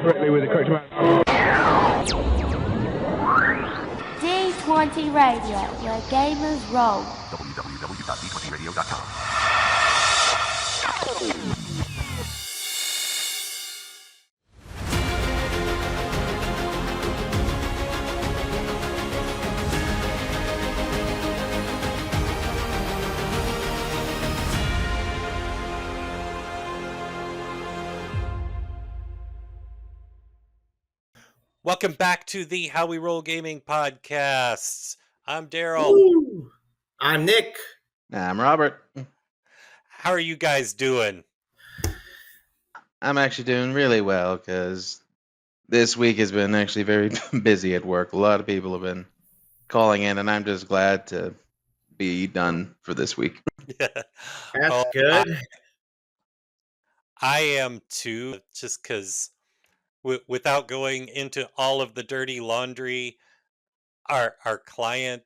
correctly with the correct amount. D20 Radio, where gamers roll. www.d20radio.com. Welcome back to the How We Roll Gaming podcasts. I'm Daryl. Woo! I'm Nick. I'm Robert. How are you guys doing? I'm actually doing really well because this week has been actually very busy at work. A lot of people have been calling in, and I'm just glad to be done for this week. That's good. I am too, just because without going into all of the dirty laundry, our client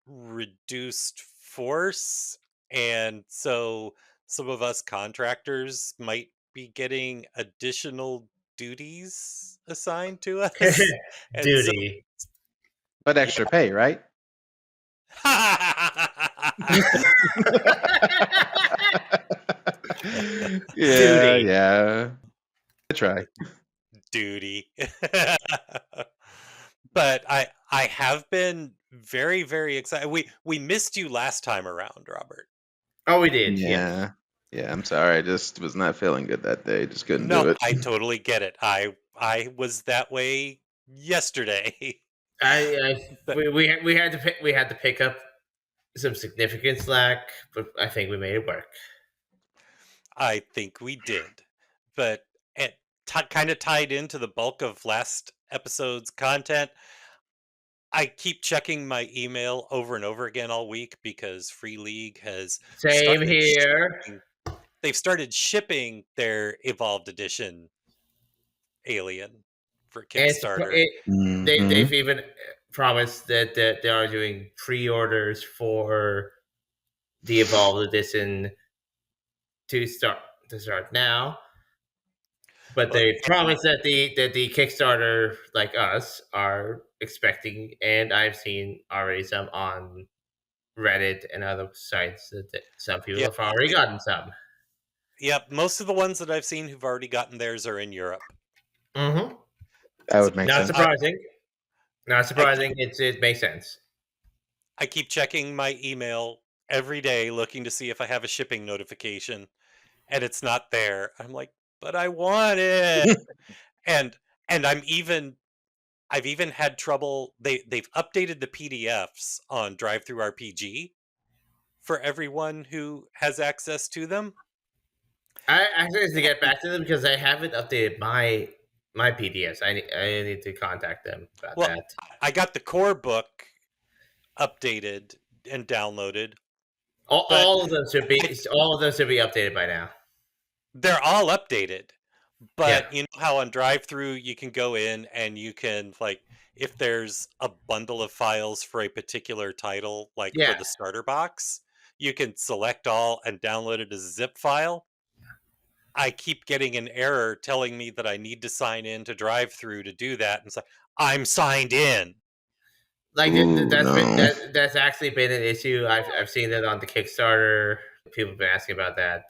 reduced force, and so some of us contractors might be getting additional duties assigned to us. And Duty. But extra pay, right? Duty. Yeah. I try. Duty. But I have been very, very excited. We missed you last time around, Robert. Oh, we did. Yeah. Yeah, I'm sorry. I just was not feeling good that day. Just couldn't No, do it. I totally get it. I was that way yesterday. We had to pick up some significant slack, but I think we made it work. I think we did. But it kind of tied into the bulk of last episode's content. I keep checking my email over and over again all week because Free League has Same here. They've started shipping their Evolved Edition Alien for Kickstarter. They've even promised that they are doing pre-orders for the Evolved Edition to start now. But they promised that the Kickstarter, like us, are expecting, and I've seen already some on Reddit and other sites that some people have already gotten some. Yep, most of the ones that I've seen who've already gotten theirs are in Europe. Mm-hmm. That would make Not sense. surprising. Not surprising. It makes sense. I keep checking my email every day looking to see if I have a shipping notification, and it's not there. I'm like, but I want it. and I've even had trouble. They've updated the PDFs on DriveThruRPG for everyone who has access to them. I actually need to get back to them because I haven't updated my PDFs. I need to contact them about that. I got the core book updated and downloaded. All of them should be updated by now. They're all updated. But you know how on DriveThru you can go in and you can, like, if there's a bundle of files for a particular title, like for the starter box, you can select all and download it as a zip file. I keep getting an error telling me that I need to sign in to DriveThru to do that, and it's like, I'm signed in. Like that's actually been an issue. I've seen it on the Kickstarter. People have been asking about that.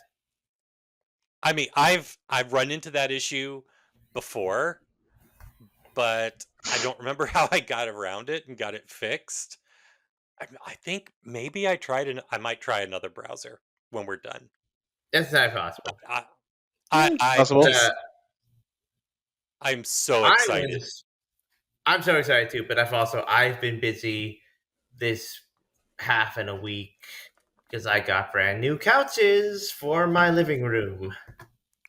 I mean, I've run into that issue before, but I don't remember how I got around it and got it fixed. I think maybe I might try another browser when we're done. That's not possible. I'm so excited. I'm so excited too, but I've been busy this half in a week because I got brand new couches for my living room.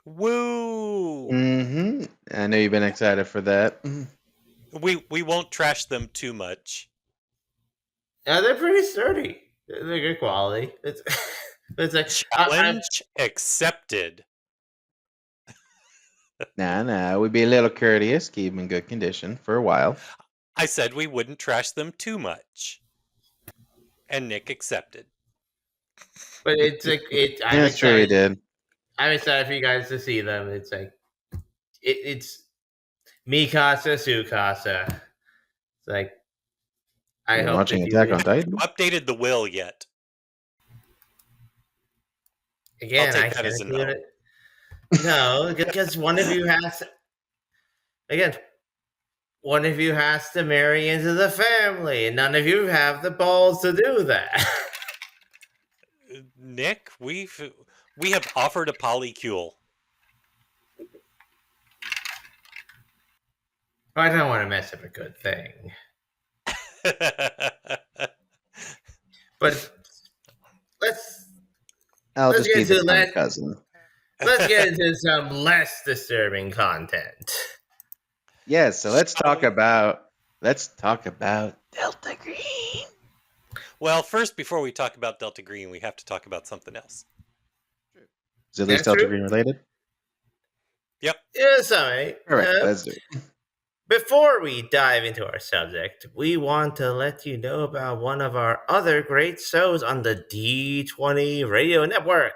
Woo! Mm-hmm. I know you've been excited for that. We won't trash them too much. They're pretty sturdy. They're good quality. It's like challenge accepted. Nah, we'd be a little courteous, keep them in good condition for a while. I said we wouldn't trash them too much, and Nick accepted. But it's like I'm sure he did. I'm excited for you guys to see them. It's like it's Mikasa Sukasa. It's like I You're hope watching that Attack you on Titan? Updated the will yet? again. I'll take I that can't as a include no. it. No, because one of you has to marry into the family, and none of you have the balls to do that. Nick, we have offered a polycule. I don't want to mess up a good thing. But I'll let's just be get the into stunt that. cousin. Let's get into some less disturbing content. Yes, so let's Shall talk we? about Delta Green. Well, first, before we talk about Delta Green, we have to talk about something else. Is at least That's Delta true. Green related? Yeah, it's all right. All right, let's do it. Before we dive into our subject, we want to let you know about one of our other great shows on the D20 Radio Network.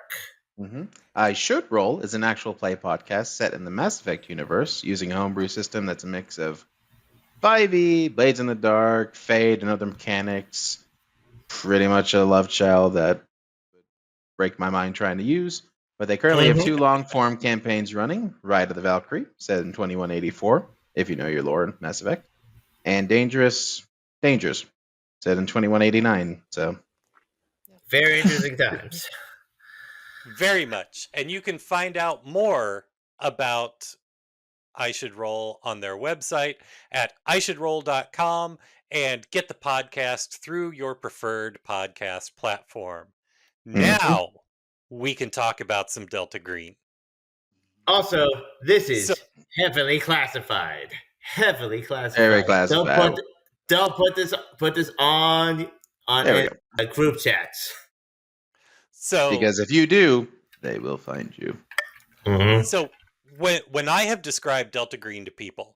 I Should Roll is an actual play podcast set in the Mass Effect universe using a homebrew system that's a mix of 5e, Blades in the Dark, Fade, and other mechanics. Pretty much a love child that would break my mind trying to use. But they currently have two long-form campaigns running, Ride of the Valkyrie, set in 2184, if you know your lore in Mass Effect, and Dangers, set in 2189. So Very interesting times. Very much. And you can find out more about I Should Roll on their website at ishouldroll.com and get the podcast through your preferred podcast platform. Now we can talk about some Delta Green. Also, this is heavily classified. Heavily classified. Very classified. Don't put this on group chats. So because if you do, they will find you. So when I have described Delta Green to people,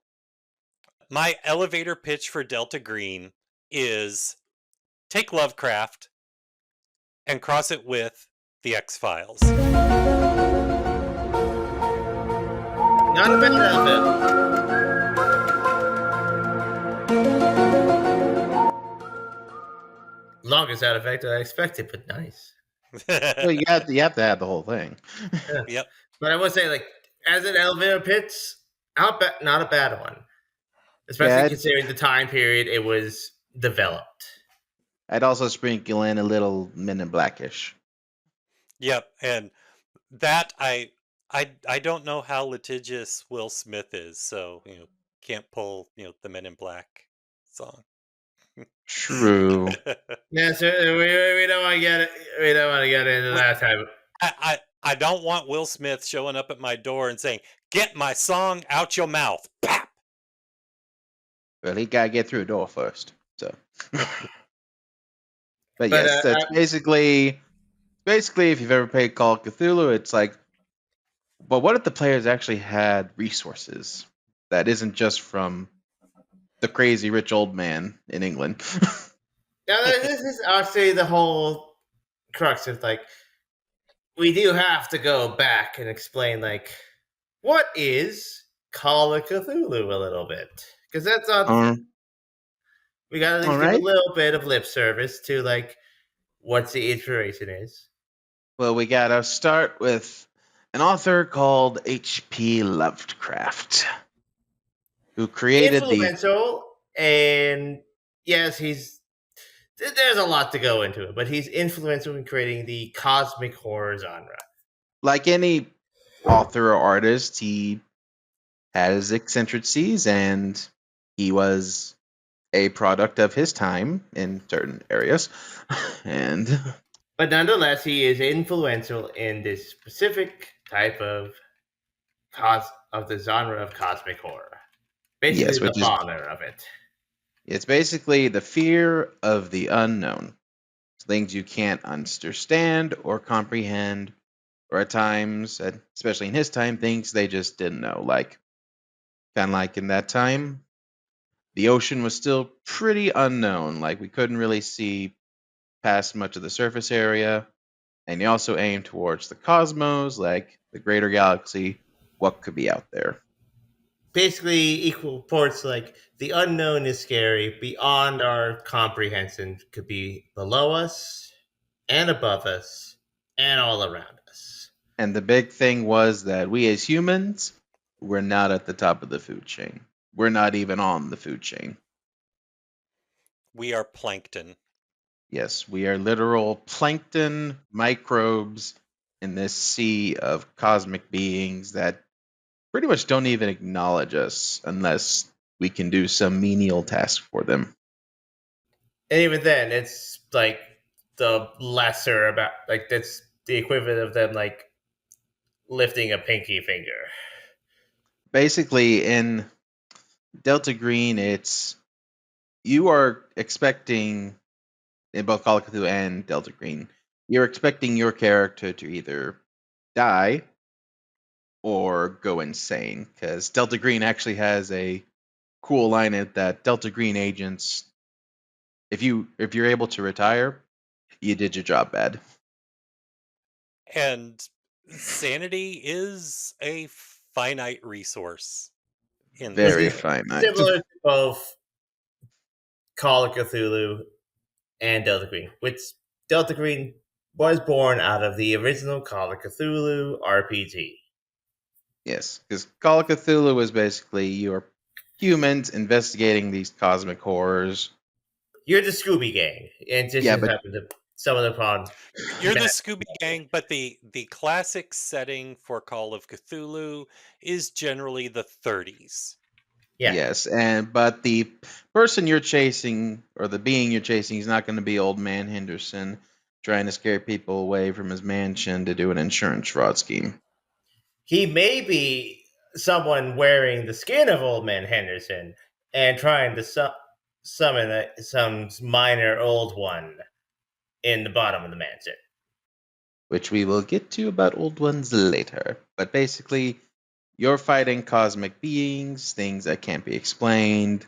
my elevator pitch for Delta Green is take Lovecraft and cross it with the X-Files. Not a bad outfit. Longest out effect I expected, but nice. Well, you have to have the whole thing. Yeah. Yep. But I would say, like, as an elevator pitch, not a bad one. Especially considering the time period it was developed. I'd also sprinkle in a little Men in Blackish. Yep, and that I don't know how litigious Will Smith is, so can't pull the Men in Black song. True. Yeah, so we don't want to get it. We don't want to get into that type of. I don't want Will Smith showing up at my door and saying, "Get my song out your mouth." Pap! Well, he gotta get through a door first. So, but yes, that's basically if you've ever played Call of Cthulhu, it's like, but what if the players actually had resources that isn't just from the crazy rich old man in England? Now, this is actually the whole crux of, like, we do have to go back and explain, like, what is Call of Cthulhu a little bit, because that's not. We gotta at least give a little bit of lip service to, like, what the inspiration is. Well, we gotta start with an author called H.P. Lovecraft, who created influential, and yes, there's a lot to go into it, but he's influential in creating the cosmic horror genre. Like any author or artist, he had his eccentricities, and he was a product of his time in certain areas. But nonetheless, he is influential in this specific type of the genre of cosmic horror. Basically, the father of it. It's basically the fear of the unknown. Things you can't understand or comprehend, or at times, especially in his time, things they just didn't know. Like, kind of like in that time, the ocean was still pretty unknown. Like, we couldn't really see past much of the surface area. And he also aimed towards the cosmos, like the greater galaxy, what could be out there. basically equal ports like the unknown is scary, beyond our comprehension, could be below us and above us and all around us. And the big thing was that we as humans, we're not at the top of the food chain. We're not even on the food chain. We are plankton. Yes, we are literal plankton microbes in this sea of cosmic beings that pretty much don't even acknowledge us unless we can do some menial task for them. And even then, it's like the lesser about, like, that's the equivalent of them, like, lifting a pinky finger. Basically, in Delta Green, it's you are expecting in both Call of Cthulhu and Delta Green, you're expecting your character to either die or go insane. Because Delta Green actually has a cool line in it that Delta Green agents, if you're able to retire, you did your job bad. And sanity is a finite resource in this Very game. finite. Similar to both Call of Cthulhu and Delta Green, which Delta Green was born out of the original Call of Cthulhu RPG. Yes, because Call of Cthulhu was basically your humans investigating these cosmic horrors. You're the Scooby Gang, and just Yeah, but happened to stumble upon. You're the Scooby Gang, but the classic setting for Call of Cthulhu is generally the 30s. Yeah. yes, but the person you're chasing or the being you're chasing is not going to be Old Man Henderson trying to scare people away from his mansion to do an insurance fraud scheme. He may be someone wearing the skin of Old Man Henderson and trying to summon some minor old one in the bottom of the mansion. Which we will get to about old ones later. But basically, you're fighting cosmic beings, things that can't be explained,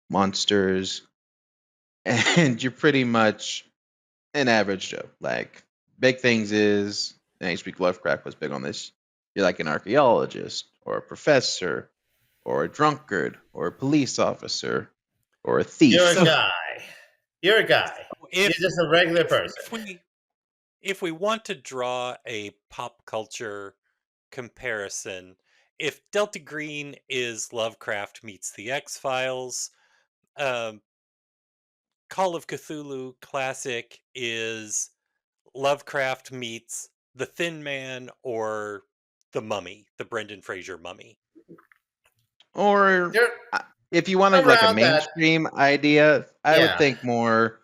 monsters, and you're pretty much an average Joe. Like, big things is, and H.P. Lovecraft was big on this, you're like an archaeologist, or a professor, or a drunkard, or a police officer, or a thief. You're a So- guy. You're a guy. You're just a regular person. If we want to draw a pop culture comparison, if Delta Green is Lovecraft meets the X-Files, Call of Cthulhu Classic is Lovecraft meets The Thin Man or The Mummy, the Brendan Fraser Mummy. Or You're if you wanted like a around that. mainstream idea, I would Yeah. think more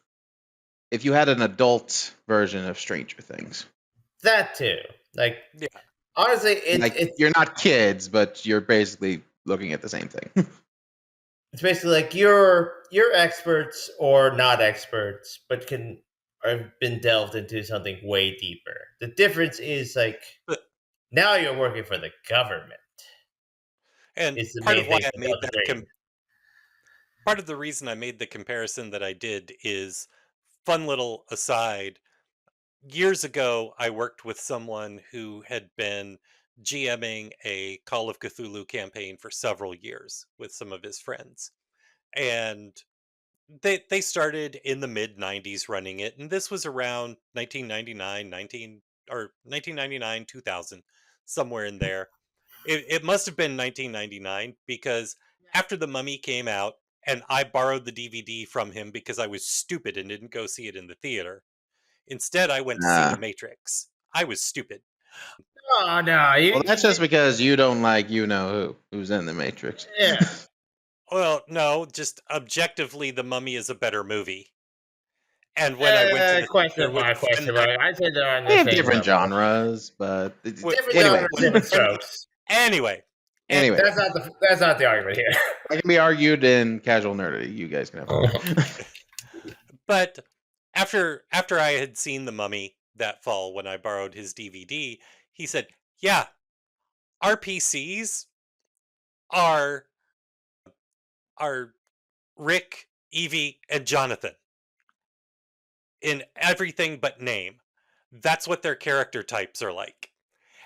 if you had an adult version of Stranger Things. That too. Like, Yeah. honestly, Like you're not kids, but you're basically looking at the same thing. it's basically like you're experts or not experts, but have been delved into something way deeper. The difference is, like, But- now you're working for the government. And It's the part main of why thing I for made Delta that Green. part of the reason I made the comparison that I did is fun little aside. Years ago, I worked with someone who had been GMing a Call of Cthulhu campaign for several years with some of his friends. And they started in the mid 90s running it, and this was around 1999 2000, somewhere in there. It must have been 1999 because after The Mummy came out and I borrowed the DVD from him because I was stupid and didn't go see it in the theater. Instead, I went to see The Matrix. I was stupid. Oh no! Well, that's just because you don't like who's in the Matrix. Yeah. Well, no, just objectively, The Mummy is a better movie. And when I went to the question theater with mark, a friend question mark. I said they're on the They have same different level. genres, but Different anyway, genres, different strokes. Anyway, anyway, That's not the argument here. I can be argued in casual nerdity. You guys can have fun. but after I had seen The Mummy that fall when I borrowed his DVD, he said, "Yeah, RPCs are Rick, Evie, and Jonathan in everything but name. That's what their character types are like,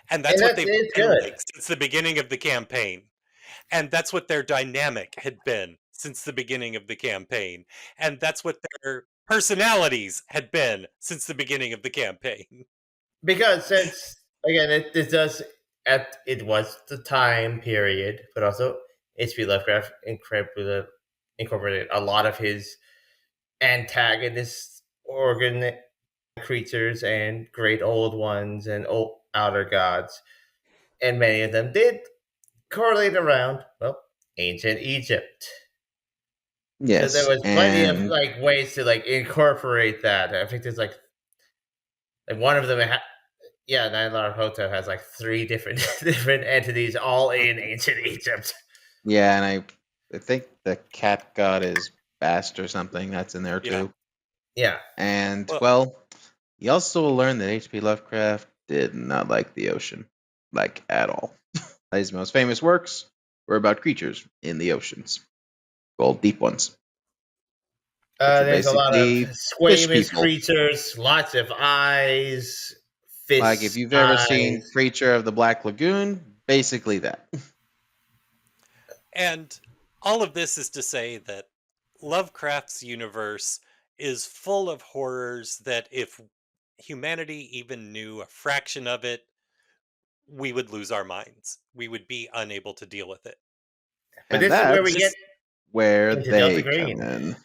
and that's what they've been like since the beginning of the campaign. And that's what their dynamic had been since the beginning of the campaign. And that's what their personalities had been since the beginning of the campaign. Because since again, it was the time period, but also H.P. Lovecraft incorporated a lot of his antagonist creatures and great old ones and old outer gods, and many of them did correlate around ancient Egypt. So there Yes, was plenty of and ways to incorporate that. I think there's one of them. Nyarlathotep Hotel has 3 different different entities, all in ancient Egypt. yeah, and I think the cat god is Bast or something. That's in there too. Yeah. And well, you also will learn that H.P. Lovecraft did not like the ocean, at all. His most famous works were about creatures in the oceans, called deep ones. There's a lot of Basically fish squamous people. creatures, lots of eyes, fish Like if you've ever eyes. seen Creature of the Black Lagoon, basically that. And all of this is to say that Lovecraft's universe is full of horrors that if humanity even knew a fraction of it, we would lose our minds. We would be unable to deal with it. But And this is where we that's get where into they Delta Green. come in.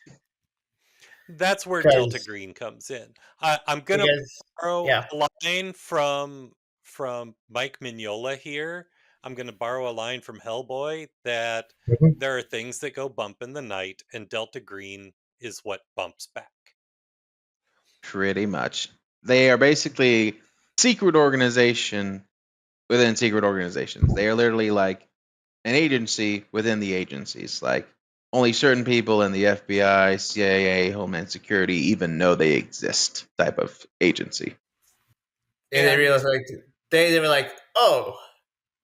That's where Delta Green comes in. I'm gonna borrow a line from Mike Mignola here. I'm gonna borrow a line from Hellboy that there are things that go bump in the night, and Delta Green is what bumps back. Pretty much. They are basically secret organization within secret organizations. They are literally like an agency within the agencies. Like only certain people in the FBI, CIA, Homeland Security even know they exist type of agency. And they realized they were like, oh,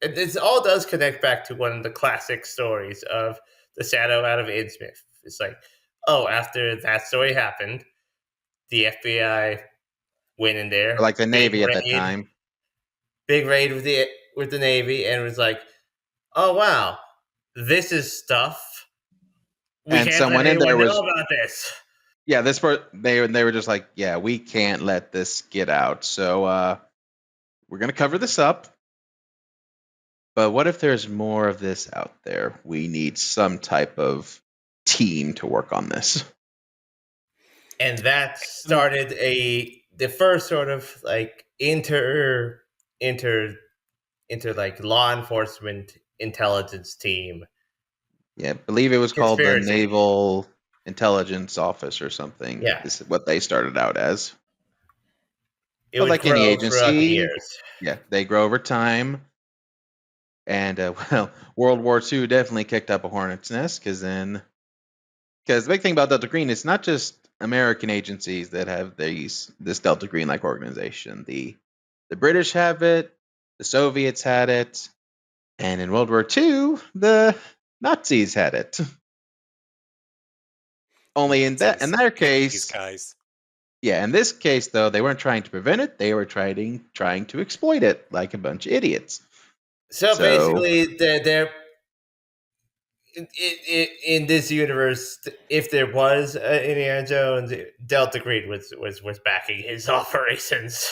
it all does connect back to one of the classic stories of the Shadow out of Innsmouth. It's like, oh, after that story happened, the FBI went in there, Or like the Navy at that time. Big raid with the Navy, and was like, oh wow, this is stuff. We and can't someone let in there anyone was know about this. Yeah, this part they were just like, yeah, we can't let this get out. So we're gonna cover this up. But what if there's more of this out there? We need some type of team to work on this. And that started the first sort of inter law enforcement intelligence team. Yeah, I believe it was called the Naval Intelligence Office or something. Yeah, this is what they started out as. It would like grow any agency, throughout the years. Yeah, they grow over time. And World War II definitely kicked up a hornet's nest because the big thing about Delta Green is not just American agencies that have this Delta Green like organization. The British have it, the Soviets had it, and in World War II, the Nazis had it. Only in their case, these guys. Yeah, in this case though, they weren't trying to prevent it; they were trying to exploit it like a bunch of idiots. So basically, they're in this universe, if there was Indiana Jones, Delta Green was backing his operations.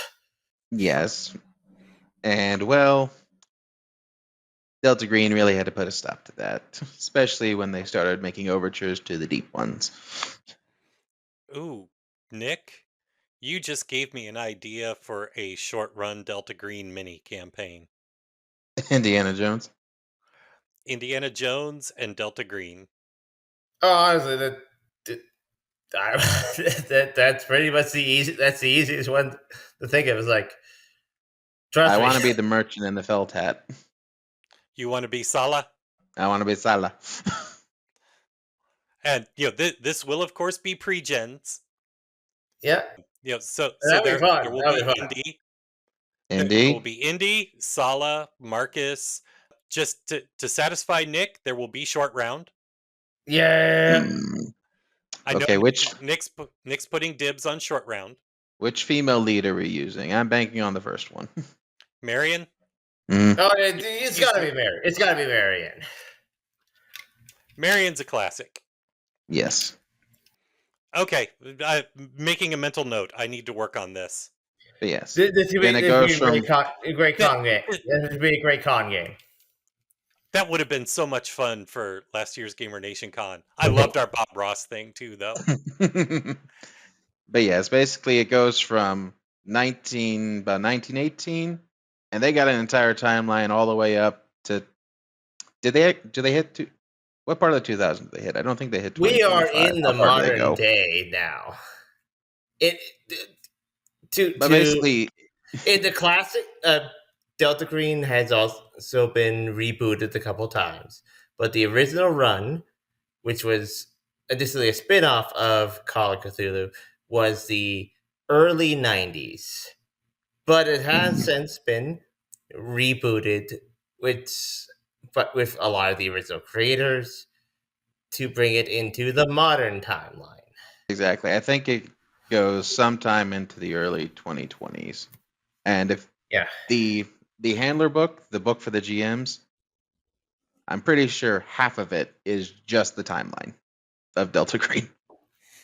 Yes, and well, Delta Green really had to put a stop to that, especially when they started making overtures to the Deep Ones. Ooh, Nick, you just gave me an idea for a short-run Delta Green mini campaign. Indiana Jones. Indiana Jones and Delta Green. Oh, honestly, that's pretty much the easiest one to think of. Is like, trust I me. want to be the merchant in the felt hat. You want to be Sala? I want to be Sala. And this will of course be pre-gens. Yeah. So there will be Indy. There will be Indy, Sala, Marcus. Just to satisfy Nick, there will be short round. Yeah. I know. Okay, which Nick's putting dibs on short round. Which female lead are we using? I'm banking on the first one. Marion. Oh, it's gotta be Marion. It's gotta be Marion. Marion's a classic. Yes. Okay, making a mental note. I need to work on this. But yes. This would Then be it goes a from great con game. This would be a great con game. That would have been so much fun for last year's Gamer Nation Con. I loved our Bob Ross thing too, though. But yes, basically it goes from about 1918, and they got an entire timeline all the way up to. Do they hit what part of the 2000s did they hit? I don't think they hit We are 2025. in the How far did they modern go? day now. But basically, in the classic, Delta Green has also been rebooted a couple times, but the original run, which was additionally a spin-off of Call of Cthulhu, was the early 90s. But it has since been rebooted with a lot of the original creators to bring it into the modern timeline. exactly. I think it goes sometime into the early 2020s. And if the handler book, the book for the GMs, I'm pretty sure half of it is just the timeline of Delta Green.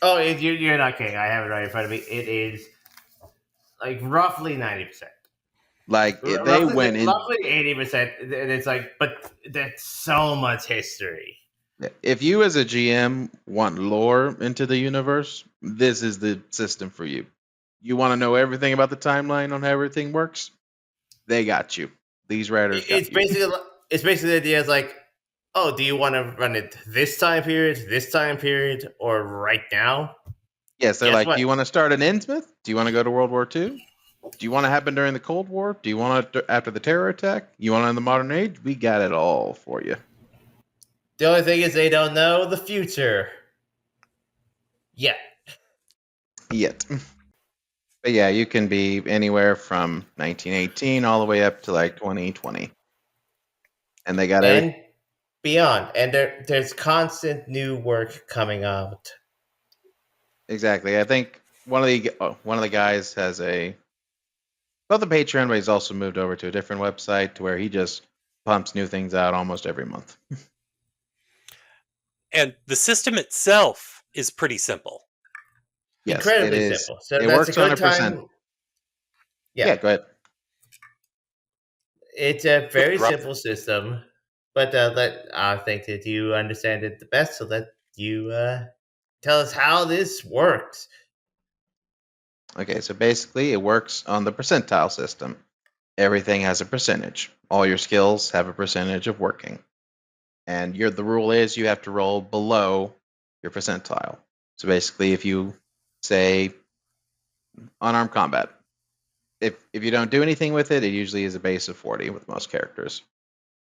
Oh, you're not kidding. I have it right in front of me. It is like roughly 90%. Like they went in roughly 80%. And it's like, but that's so much history. If you as a GM want lore into the universe, this is the system for you. You want to know everything about the timeline on how everything works? They got you. These writers got you. It's basically the idea is like, oh, do you want to run it this time period, or right now? Yes, they're like, do you want to start in Innsmouth? Do you want to go to World War II? Do you want to happen during the Cold War? Do you want it after the terror attack? You want it in the modern age? We got it all for you. The only thing is they don't know the future. Yet. But yeah, you can be anywhere from 1918 all the way up to like 2020. And they got and beyond. And there's constant new work coming out. Exactly. I think one of the guys has both a Patreon, but he's also moved over to a different website to where he just pumps new things out almost every month. And the system itself is pretty simple. Yes, incredibly it is. simple. So it that's works a good 100%. time. Yeah, go ahead. It's a very simple system, but I think that you understand it the best, so that you tell us how this works. Okay, so basically it works on the percentile system. Everything has a percentage. All your skills have a percentage of working. And the rule is you have to roll below your percentile. So basically, if you say unarmed combat, if you don't do anything with it, it usually is a base of 40 with most characters.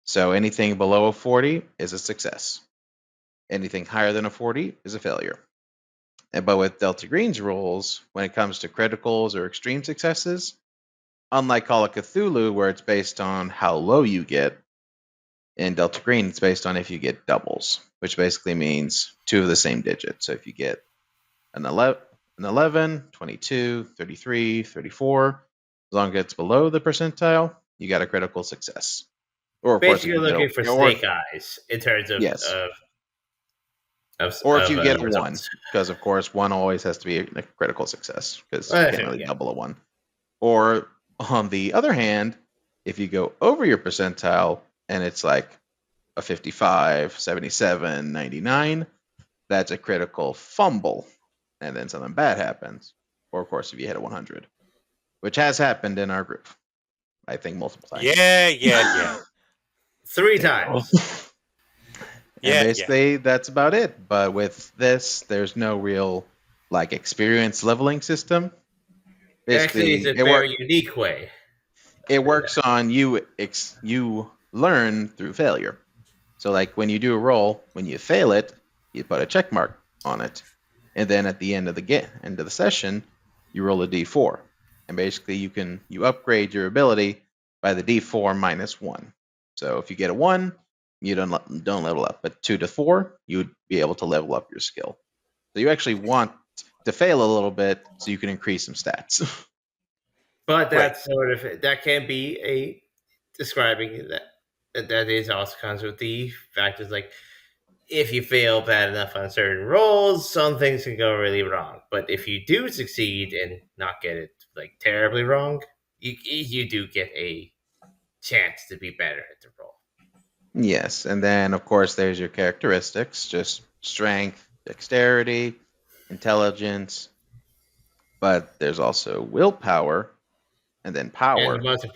So anything below a 40 is a success. Anything higher than a 40 is a failure. But with Delta Green's rules, when it comes to criticals or extreme successes, unlike Call of Cthulhu, where it's based on how low you get, in Delta Green, it's based on if you get doubles, which basically means two of the same digit. So if you get an 11, 22, 33, 34, as long as it's below the percentile, you got a critical success. Or of basically course, looking for snake eyes in terms of yes. Or if you get a results. 1, because of course 1 always has to be a critical success because you can't really double a 1. Or on the other hand, if you go over your percentile and it's like a 55, 77, 99, that's a critical fumble, and then something bad happens. Or of course, if you hit a 100, which has happened in our group, I think multiple times. Yeah. 3 times. And basically, that's about it. But with this, there's no real experience leveling system. Basically, it's a very unique way. It works on you learn through failure. So like when you do a roll, when you fail it, you put a check mark on it. And then at the end of the session, you roll a d4. And basically you upgrade your ability by the d4 minus 1. So if you get a 1, you don't level up, but 2 to 4, you would be able to level up your skill. So you actually want to fail a little bit so you can increase some stats. But that's that can be describing that is also comes with the factors like if you fail bad enough on certain rolls, some things can go really wrong. But if you do succeed and not get it like terribly wrong, you do get a chance to be better at the roll. Yes, and then of course there's your characteristics, just strength, dexterity, intelligence, but there's also willpower, and then power, And most and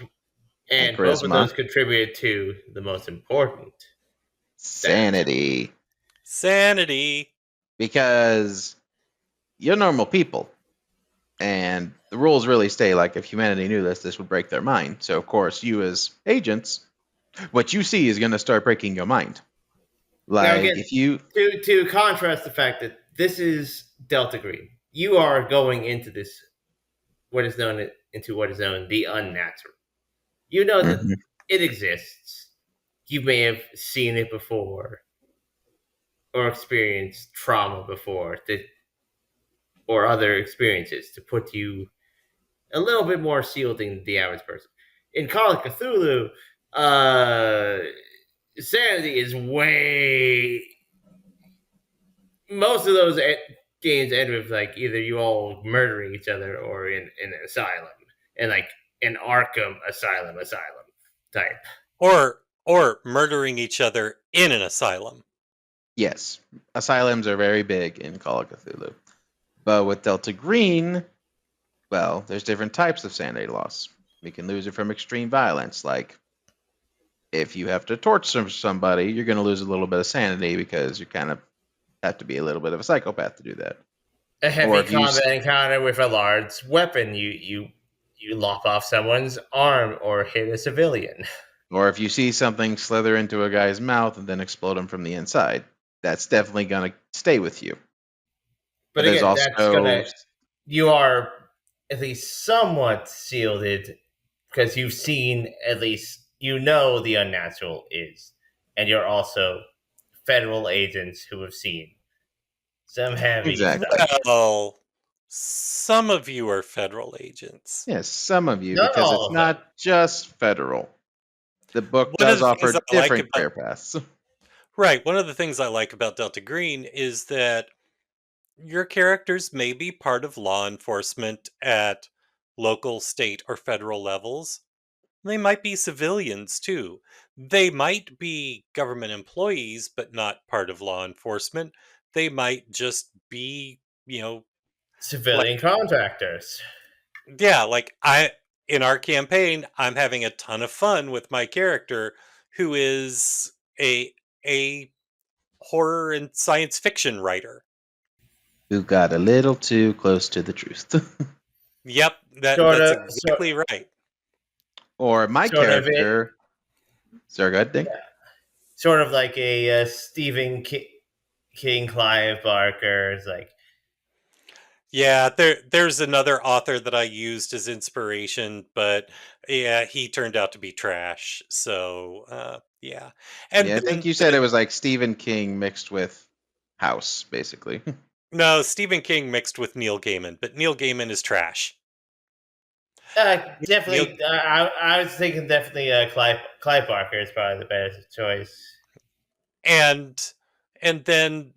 and both of charisma, those contribute to the most important stat. sanity, Sanity. because you're normal people, and the rules really stay like if humanity knew this would break their mind. So of course you as agents, what you see is going to start breaking your mind. Now Like again, if you to contrast the fact that this is Delta Green, you are going into this what is known the unnatural. You know that Mhm. it exists. You may have seen it before or experienced trauma before or other experiences to put you a little bit more sealed than the average person. In Call of Cthulhu, sanity is way. Most of those games end with like either you all murdering each other or in an asylum, and like an Arkham asylum type. Or murdering each other in an asylum. Yes, asylums are very big in Call of Cthulhu. But with Delta Green, well, there's different types of sanity loss. You can lose it from extreme violence, like if you have to torture somebody, you're going to lose a little bit of sanity because you kind of have to be a little bit of a psychopath to do that. A Or heavy if you combat encounter with a large weapon, you lop off someone's arm or hit a civilian. or if you see something slither into a guy's mouth and then explode him from the inside, that's definitely going to stay with you. But There's again, that's also you are at least somewhat shielded because you've seen at least you know the unnatural is, and you're also federal agents who have seen some heavy exactly. stuff. Well, some of you are federal agents. Yes, some of you, Not because all it's of them. not just federal. The book One of does the things offer I like different about career paths. Right, one of the things I like about Delta Green is that your characters may be part of law enforcement at local, state, or federal levels. They might be civilians too. They might be government employees, but not part of law enforcement. They might just be, like, Civilian contractors. yeah, like in our campaign, I'm having a ton of fun with my character who is a horror and science fiction writer. Who got a little too close to the truth. Yep, Sort that's of, exactly right. Or my sort of it. character. Sorry, go ahead, Dick. Yeah. Sort of like a Stephen King, Clive Barker. It's like, Yeah, there's another author that I used as inspiration, but yeah, he turned out to be trash. So yeah, and Yeah, I think then you said it was like Stephen King mixed with House, basically. no, Stephen King mixed with Neil Gaiman, but Neil Gaiman is trash. Neil definitely. I was thinking definitely Clive Barker is probably the better choice. and then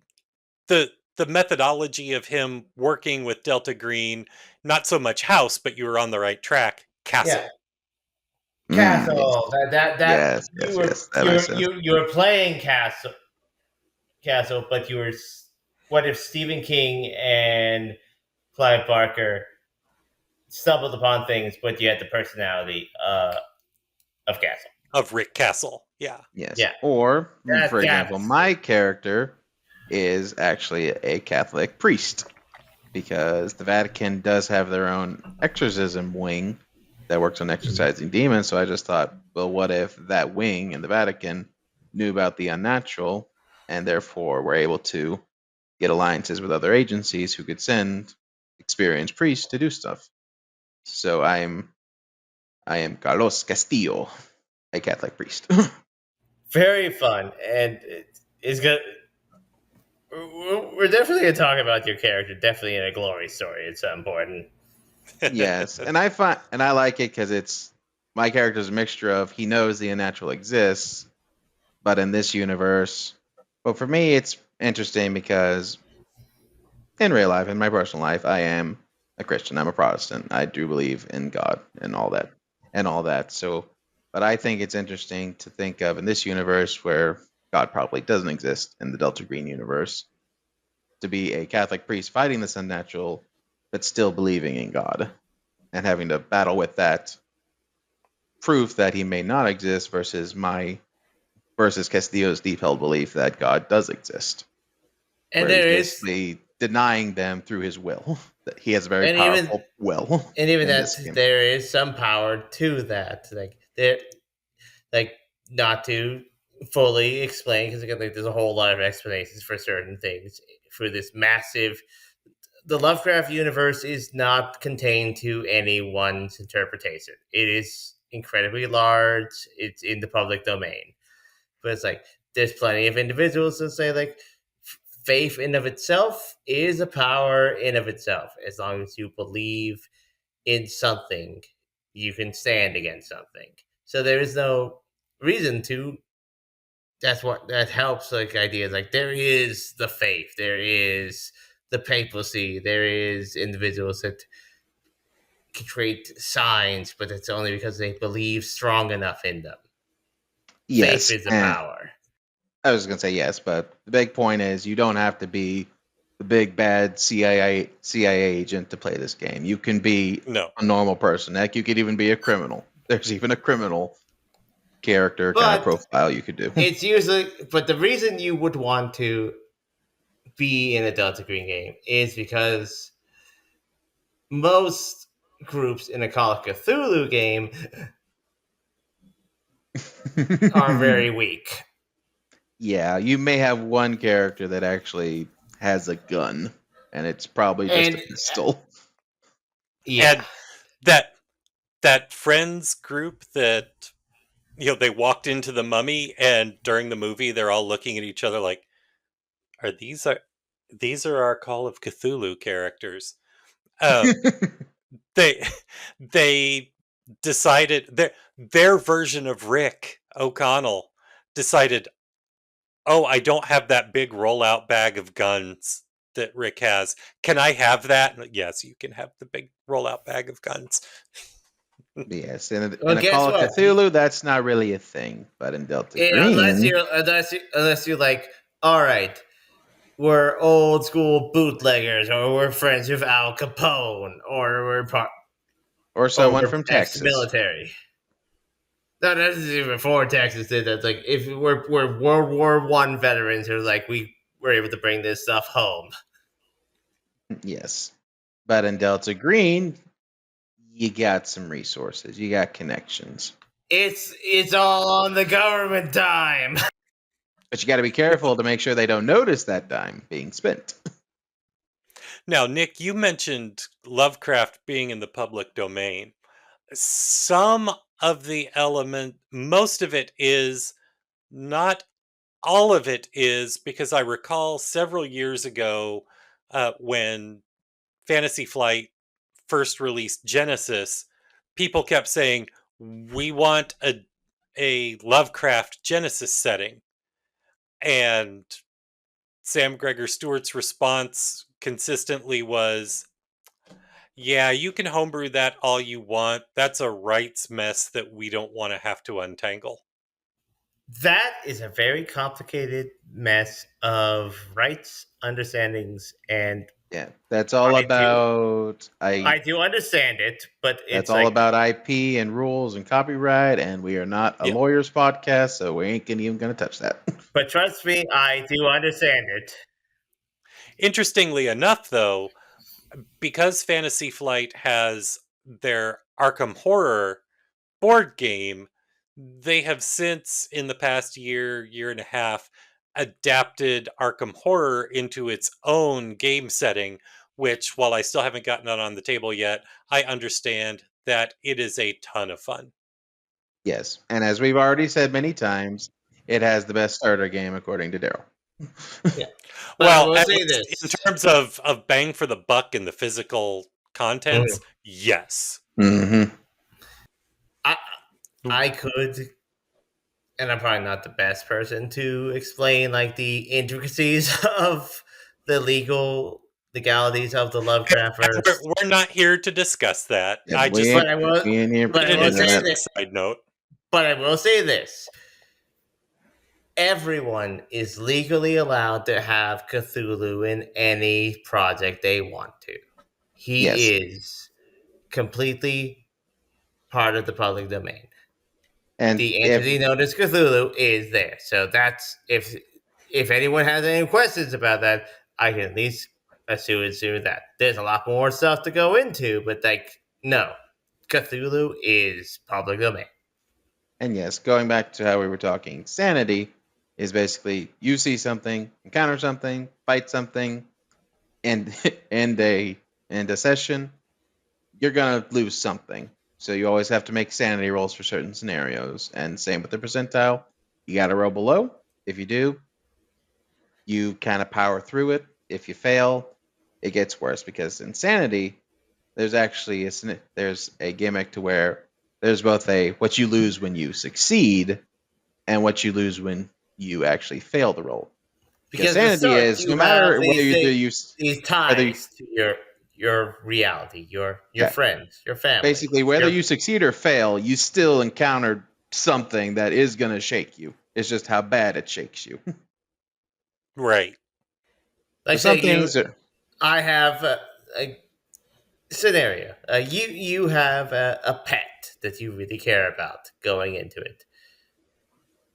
the methodology of him working with Delta Green, not so much House, but you were on the right track. Castle. Yeah, Yes, Castle. That yes, yes, yes. That makes sense. you were playing Castle, but you were. What if Stephen King and Clive Barker stumbled upon things, but you had the personality of Castle? Of Rick Castle. Yeah. Yes. Yeah. Or, That- for example, that's- my character is actually a Catholic priest because the Vatican does have their own exorcism wing that works on exorcising demons. So I just thought, well, what if that wing in the Vatican knew about the unnatural and therefore were able to get alliances with other agencies who could send experienced priests to do stuff. So I am Carlos Castillo, a Catholic priest. Very fun, and it's good. We're definitely going to talk about your character, definitely in a glory story. It's important. Yes, and I like it because it's my character's a mixture of he knows the unnatural exists, but in this universe, But for me, it's interesting because in real life, in my personal life, I am a Christian. I'm a Protestant. I do believe in God and all that, and all that. So, but I think it's interesting to think of in this universe where God probably doesn't exist in the Delta Green universe, to be a Catholic priest fighting this unnatural, but still believing in God and having to battle with that proof that he may not exist versus Castillo's deep held belief that God does exist, And where he's there is, basically denying them through his will. That he has a very and even powerful will and even in that this game. there is some power to that. Like there, like not to fully explain because again, like there's a whole lot of explanations for certain things for this massive. The Lovecraft universe is not contained to any one's interpretation. It is incredibly large. It's in the public domain, but it's like there's plenty of individuals that say like faith in of itself is a power in of itself. As long as you believe in something, you can stand against something. So there is no reason to. That's what that helps. Like ideas like there is the faith, there is the papacy, there is individuals that can create signs, but it's only because they believe strong enough in them. Faith Yes, is a and power. I was gonna say yes, but the big point is you don't have to be the big bad CIA agent to play this game. You can be No. a normal person. Heck, you could even be a criminal. There's even a criminal character kind of But profile you could do. it's usually, but the reason you would want to be in a Delta Green game is because most groups in a Call of Cthulhu game are very weak. Yeah, you may have one character that actually has a gun, and it's probably just a And pistol. yeah. And that friends group that they walked into the Mummy, and during the movie they're all looking at each other like, are these our Call of Cthulhu characters? They they decided their version of Rick O'Connell decided, oh, I don't have that big rollout bag of guns that Rick has. Can I have that? Yes, you can have the big rollout bag of guns. Yes, Well, in a guess Call of what? Cthulhu, that's not really a thing, but in Delta Unless Green, you're like, all right, we're old school bootleggers, or we're friends with Al Capone, or or or someone we're from Texas. ex-military. No, this is even before Texas did that. It's like if we're World War One veterans, who are like we were able to bring this stuff home. Yes, but in Delta Green, you got some resources, you got connections, It's all on the government dime. but you got to be careful to make sure they don't notice that dime being spent. Now, Nick, you mentioned Lovecraft being in the public domain. Some of the most of it is, not all of it is, because I recall several years ago when Fantasy Flight first released Genesis, people kept saying, we want a Lovecraft Genesis setting. And Sam Gregor Stewart's response consistently was, yeah, you can homebrew that all you want. That's a rights mess that we don't want to have to untangle. That is a very complicated mess of rights, understandings, and Yeah, that's all I do about I do understand it, but That's it's all like, about IP and rules and copyright, and we are not a Yeah. lawyer's podcast, so we ain't even gonna touch that. but trust me, I do understand it. Interestingly enough, though, because Fantasy Flight has their Arkham Horror board game, they have since, in the past year and a half, adapted Arkham Horror into its own game setting, which, while I still haven't gotten it on the table yet, I understand that it is a ton of fun. Yes, and as we've already said many times, it has the best starter game according to Daryl. Yeah. But I Well, will at say least in this. terms of bang for the buck and the physical contents, yes. Mm-hmm. I I could and I'm probably not the best person to explain like the intricacies of the legalities of the Lovecraft verse. We're not here to discuss that. Yeah, I we just ain't But I will. we ain't here But put I it will in pretending say as that. a this. side note. But I will say this: everyone is legally allowed to have Cthulhu in any project they want to. He Yes, is completely part of the public domain. and The if entity known as Cthulhu is there. So that's if anyone has any questions about that, I can at least assume that. There's a lot more stuff to go into, but like no, Cthulhu is public domain. and yes, going back to how we were talking, sanity is basically you see something, encounter something, fight something, and end a session, you're gonna lose something. So you always have to make sanity rolls for certain scenarios. And same with the percentile. You gotta roll below. If you do, you kind of power through it. If you fail, it gets worse because insanity, there's actually there's a gimmick to where there's both a what you lose when you succeed and what you lose when you actually fail the roll. Because Because at the sanity start is you no have matter whether you do you these whether you, ties to your reality, your yeah, friends, your family. basically whether Your, you succeed or fail, you still encountered something that is going to shake you. It's just how bad it shakes you. Right. like So some say you, things are I have a scenario. You have a pet that you really care about going into it,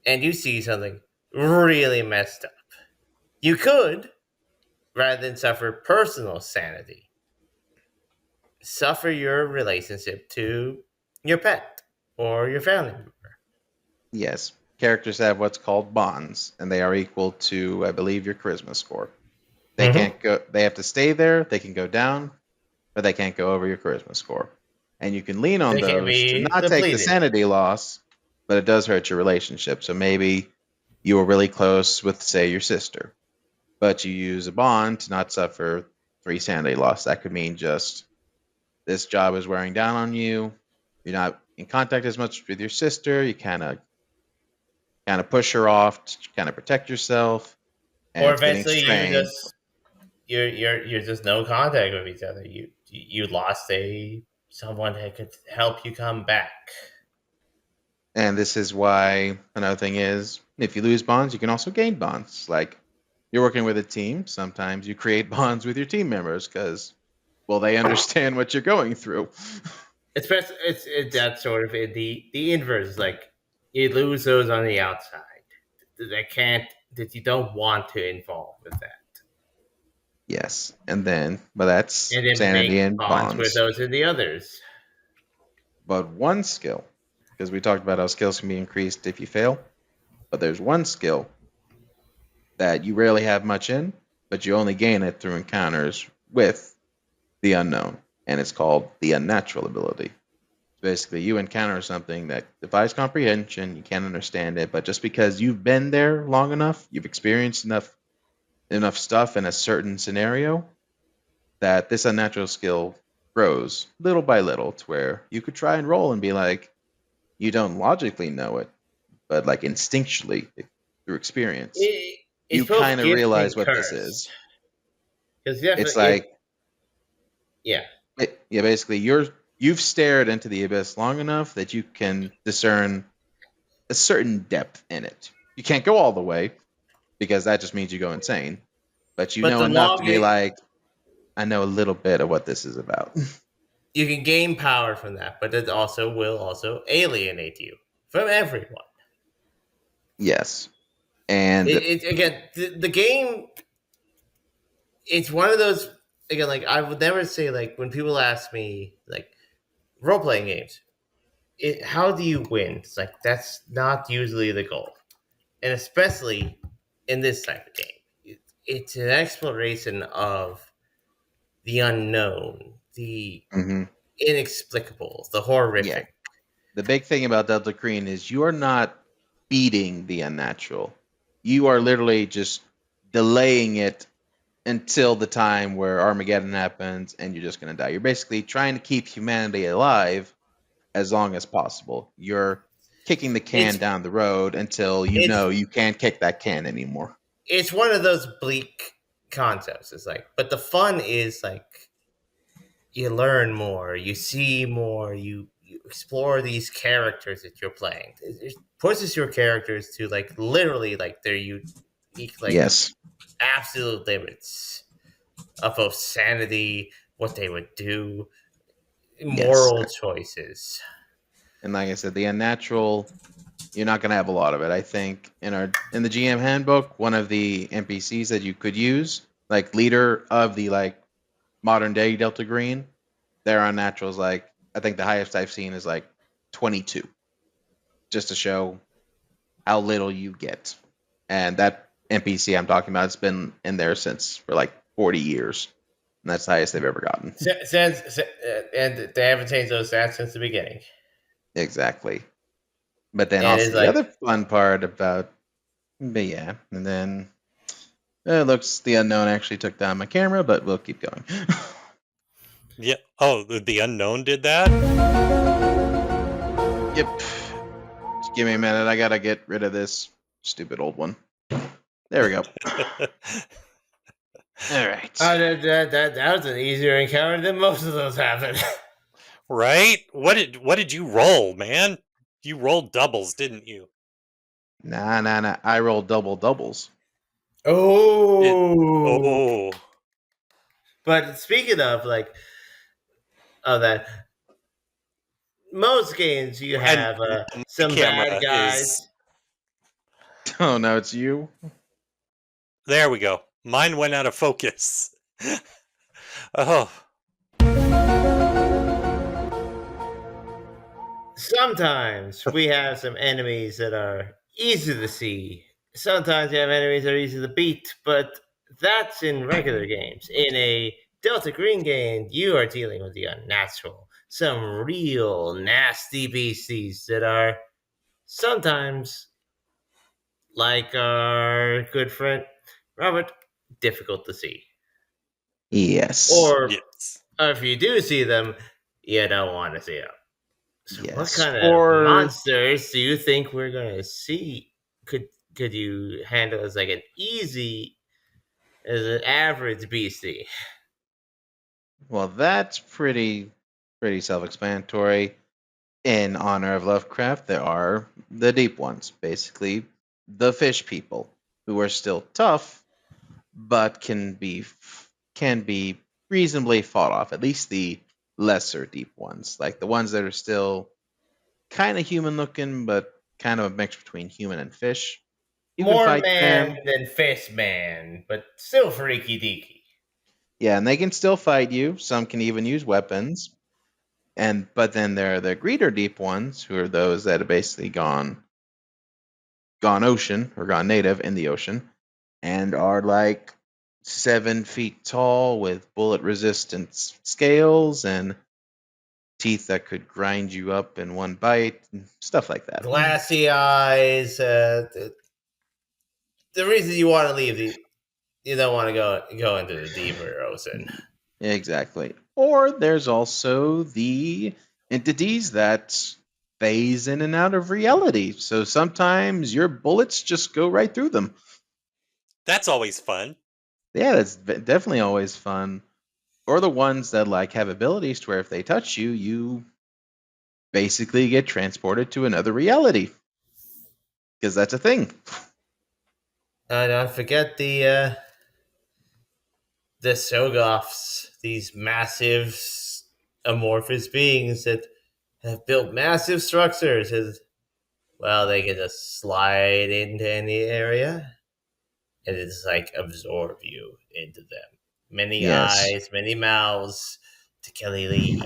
and you see something really messed up. You could, rather than suffer personal sanity, suffer your relationship to your pet or your family member. yes, characters have what's called bonds, and they are equal to, I believe, your charisma score. They Mm-hmm. can't go. They have to stay there. They can go down, but they can't go over your charisma score. And you can lean on They can those to be not take the depleted. sanity loss, but it does hurt your relationship. So maybe you were really close with, say, your sister, but you use a bond to not suffer 3 sanity loss. That could mean just this job is wearing down on you. You're not in contact as much with your sister. You kind of push her off to kind of protect yourself, and Or it's getting eventually strained. you're just no contact with each other. You lost someone that could help you come back. And this is why another thing is if you lose bonds, you can also gain bonds. Like you're working with a team, sometimes you create bonds with your team members because, well, they understand what you're going through. It's that sort of the inverse. Like you lose those on the outside that you don't want to involve with that, Yes. And then, but that's and then sanity make and bonds with bonds. those in the others. But one skill, because we talked about how skills can be increased if you fail, but there's one skill that you rarely have much in, but you only gain it through encounters with the unknown, and it's called the unnatural ability. Basically, you encounter something that defies comprehension, you can't understand it, but just because you've been there long enough, you've experienced enough stuff in a certain scenario, that this unnatural skill grows little by little to where you could try and roll and be like, you don't logically know it, but like instinctually through experience, It's you both kind of gift realize and what this curse. is. Because It's definitely, like, yeah. yeah, basically, you've stared into the abyss long enough that you can discern a certain depth in it. You can't go all the way because that just means you go insane, but you But know the enough to be longer like, I know a little bit of what this is about. you can gain power from that, but it also will also alienate you from everyone. Yes, and Again, the game. It's one of those again. Like I would never say like when people ask me like role playing games, how do you win? It's like that's not usually the goal, and especially in this type of game, it's an exploration of the unknown, the mhm, inexplicable, the yeah, horrific. the big thing about Delta Green is you are not beating the unnatural. You are literally just delaying it until the time where Armageddon happens and you're just going to die. You're basically trying to keep humanity alive as long as possible. You're kicking the can down the road until you know you can't kick that can anymore. It's one of those bleak concepts. It's like, but the fun is like you learn more, you see more, you explore these characters that you're playing. It pushes your characters to like literally like their unique like Yes. absolute limits of both sanity, what they would do, moral choices. And like I said, the unnatural, you're not going to have a lot of it. I think in the GM handbook, one of the NPCs that you could use, like leader of the like modern day Delta Green, their unnatural is like, I think the highest I've seen is like 22, just to show how little you get. And that NPC I'm talking about has been in there since for like 40 years. And that's the highest they've ever gotten. And they haven't changed those stats since the beginning. Exactly. But then And also it's the like, other fun part about, but yeah, and then it looks the unknown actually took down my camera, but we'll keep going. Yeah. Oh, the unknown did that? Yep. Just give me a minute. I gotta get rid of this stupid old one. There we go. All right. that was an easier encounter than most of those happen. Right? What did you roll, man? You rolled doubles, didn't you? Nah. I rolled doubles. Oh. But speaking of like that, most games you have some bad guys. Oh no, it's you. There we go. Mine went out of focus. Oh. Sometimes we have some enemies that are easy to see. Sometimes you have enemies that are easy to beat, but that's in regular games. In a Delta Green game, you are dealing with the unnatural. Some real nasty beasties that are sometimes, like our good friend Robert, difficult to see. Yes. Or yes. if you do see them, you don't want to see them. So yes. what kind of monsters do you think we're gonna see? Could you handle as like an average beastie? Well, that's pretty self-explanatory. In honor of Lovecraft, there are the deep ones, basically the fish people, who are still tough, but can be reasonably fought off. At least the lesser deep ones, like the ones that are still kind of human looking, but kind of a mix between human and fish. You can More fight man them. than fish man, but still freaky deaky. Yeah, and they can still fight you. Some can even use weapons. But then there are the greater deep ones, who are those that have basically gone ocean or gone native in the ocean, and are like 7 feet tall with bullet resistant scales and teeth that could grind you up in one bite, and stuff like that. Glassy eyes. The reason you want to leave you don't want to go into the deeper ocean. Exactly. Or there's also the entities that phase in and out of reality. So sometimes your bullets just go right through them. That's always fun. Yeah, that's definitely always fun. Or the ones that like have abilities to where if they touch you, you basically get transported to another reality. Because that's a thing. Don't forget the Sogoths, these massive amorphous beings that have built massive structures. Well, they can just slide into any area and it's like absorb you into them. Many eyes, many mouths. Tekeli.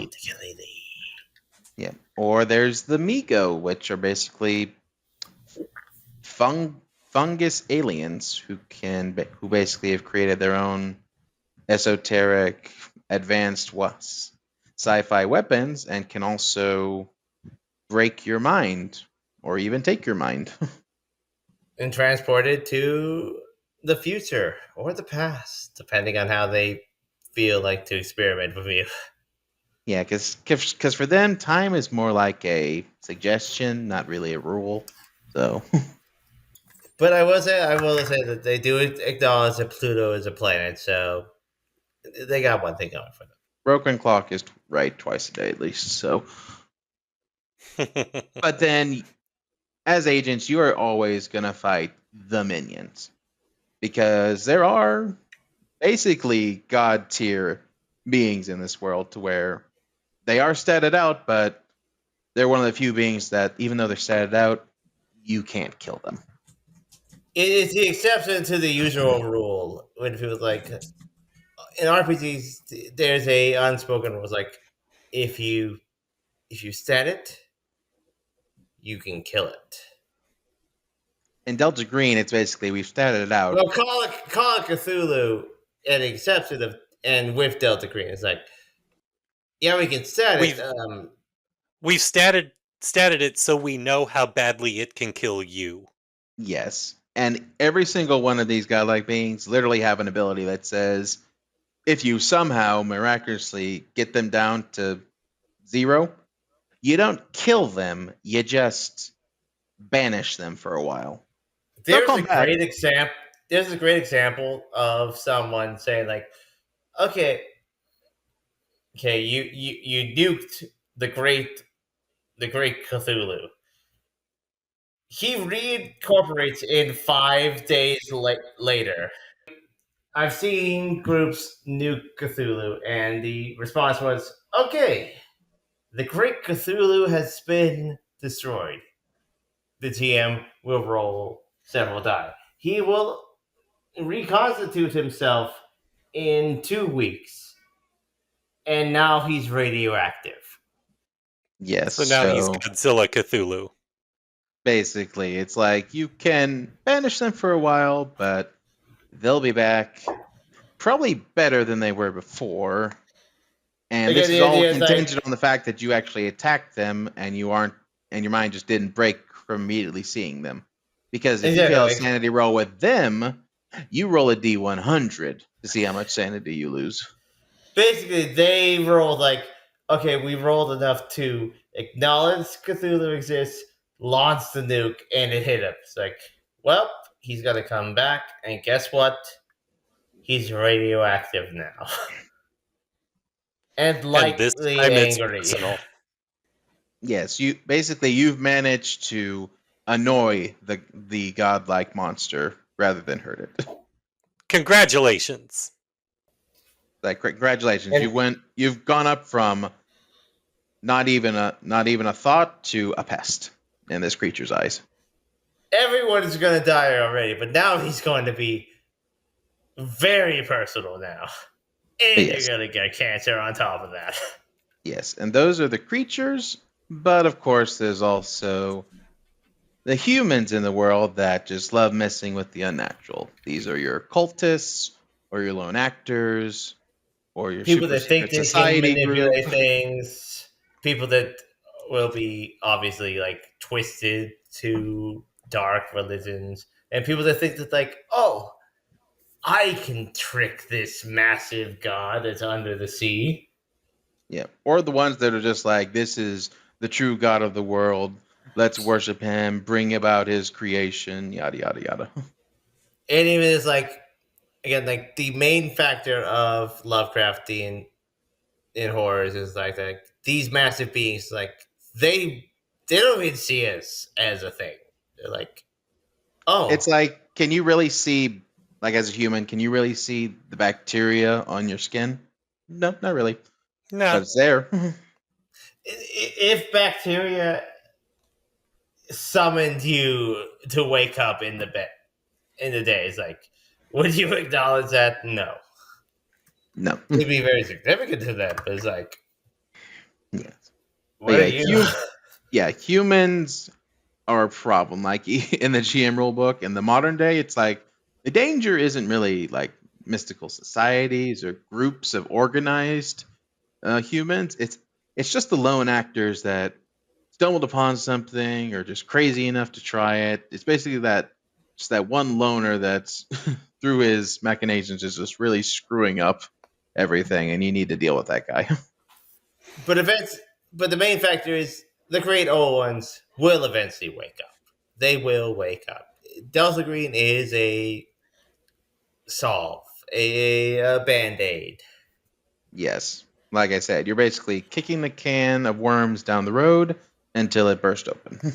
Yeah. Or there's the Migo, which are basically fungus aliens who basically have created their own esoteric, advanced sci-fi weapons and can also break your mind or even take your mind. And transported to the future or the past, depending on how they feel like to experiment with you. Yeah, because for them, time is more like a suggestion, not really a rule. So But I will say that they do acknowledge that Pluto is a planet, so they got one thing going for them. broken clock is right twice a day at least. So, but then as agents, you are always gonna fight the minions because there are basically god tier beings in this world to where they are statted out, but they're one of the few beings that even though they're statted out, you can't kill them. It's the exception to the usual rule when people like in RPGs. There's a unspoken rule. It's like if you stat it, you can kill it. In Delta Green, it's basically we've statted it out. Well, call it Cthulhu, an exception of and with Delta Green, it's like yeah, we can stat it. We've statted it so we know how badly it can kill you. Yes. And every single one of these godlike beings literally have an ability that says if you somehow miraculously get them down to 0, you don't kill them, you just banish them for a while. There's a great example. There's a great example of someone saying like, okay, you nuked the great Cthulhu. He reincorporates in 5 days later. I've seen groups nuke Cthulhu, and the response was, okay, the great Cthulhu has been destroyed. The GM will roll several die. He will reconstitute himself in 2 weeks, and now he's radioactive. Yes. So now he's Godzilla Cthulhu. Basically, it's like you can banish them for a while, but they'll be back probably better than they were before. And this is all contingent on the fact that you actually attacked them and you aren't, and your mind just didn't break from immediately seeing them. Because if you fail a sanity roll with them, you roll a D100 to see how much sanity you lose. Basically, they rolled like, okay, we rolled enough to acknowledge Cthulhu exists, launch the nuke, and it hit him. It's like, well, he's got to come back, and guess what? He's radioactive now. and lightly angry. Yes, you've managed to annoy the godlike monster rather than hurt it. Congratulations. Like congratulations, you've gone up from not even a thought to a pest in this creature's eyes. Everyone's going to die already, but now he's going to be very personal now. And you're going to get cancer on top of that. Yes, and those are the creatures, but of course there's also the humans in the world that just love messing with the unnatural. These are your cultists, or your lone actors, or your people that think they can manipulate things. People that will be obviously like twisted to dark religions, and people that think that like, oh, I can trick this massive god that's under the sea. Yeah, or the ones that are just like, this is the true god of the world. Let's worship him, bring about his creation, yada, yada, yada. And even it's like, again, like the main factor of Lovecraftian in horrors is like that these massive beings, like they don't even see us as a thing. They're like, oh. It's like, can you really see, like as a human, can you really see the bacteria on your skin? No, not really. No. But it's there. If bacteria summoned you to wake up in the day, it's like, would you acknowledge that? No. No. It'd be very significant to them, but it's like, yes. What are you? Humans are a problem. Like in the GM rulebook, in the modern day, it's like the danger isn't really like mystical societies or groups of organized humans. It's just the lone actors that stumbled upon something or just crazy enough to try it. It's basically that one loner that's through his machinations is just really screwing up everything, and you need to deal with that guy. but the main factor is the great old ones will eventually wake up. They will wake up. Delta Green is a solve, a band aid. Yes. Like I said, you're basically kicking the can of worms down the road until it burst open.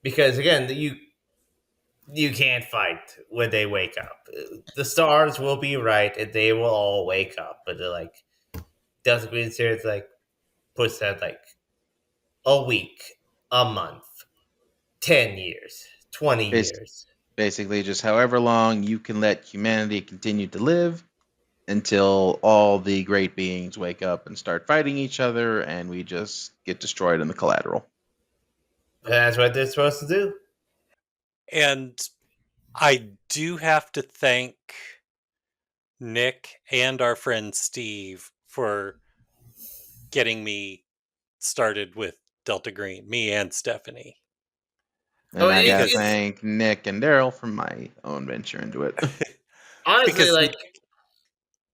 Because again, you can't fight when they wake up. The stars will be right, and they will all wake up. But they're like Delta Green series, like puts that like a week, a month, 10 years, 20 Bas- years. Basically, just however long you can let humanity continue to live until all the great beings wake up and start fighting each other, and we just get destroyed in the collateral. That's what they're supposed to do. And I do have to thank Nick and our friend Steve for getting me started with Delta Green, me and Stephanie. And I gotta thank Nick and Daryl for my own venture into it. Honestly, because like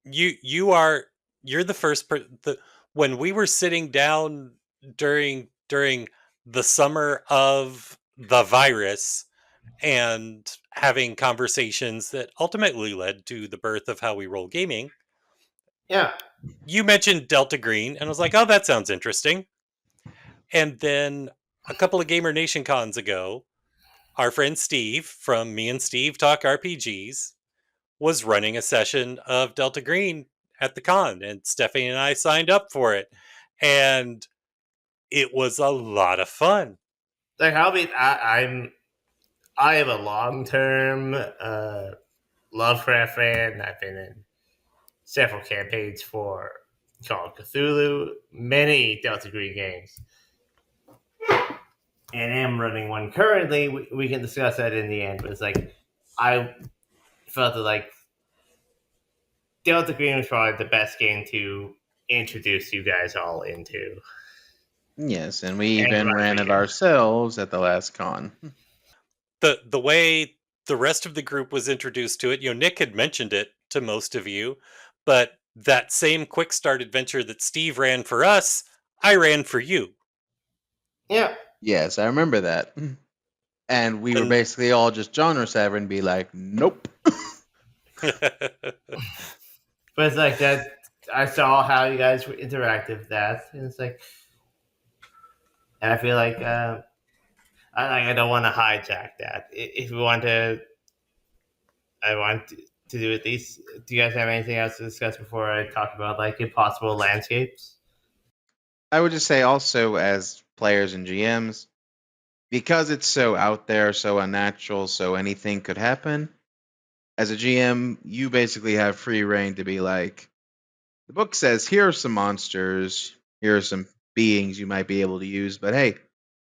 you're the first when we were sitting down during the summer of the virus and having conversations that ultimately led to the birth of How We Roll Gaming. Yeah. You mentioned Delta Green, and I was like, oh, that sounds interesting. And then a couple of Gamer Nation cons ago, our friend Steve from Me and Steve Talk RPGs was running a session of Delta Green at the con, and Stephanie and I signed up for it. And it was a lot of fun. Like I am a long term Lovecraft fan. I've been in several campaigns for Call of Cthulhu, many Delta Green games, and am running one currently. We can discuss that in the end, but it's like I felt that like Delta Green was probably the best game to introduce you guys all into. Yes, and we even ran it ourselves at the last con. The way the rest of the group was introduced to it, Nick had mentioned it to most of you, but that same quick start adventure that Steve ran for us, I ran for you. Yeah. Yes, I remember that. And we were basically all just genre savvy and be like, nope. But it's like that. I saw how you guys were interactive with that, and it's like, and I feel like I don't want to hijack that. If we want to, I want to do at least. Do you guys have anything else to discuss before I talk about like impossible landscapes? I would just say also as players and GMs, because it's so out there, so unnatural, so anything could happen. As a GM, you basically have free reign to be like, the book says here are some monsters, here are some beings you might be able to use, but hey,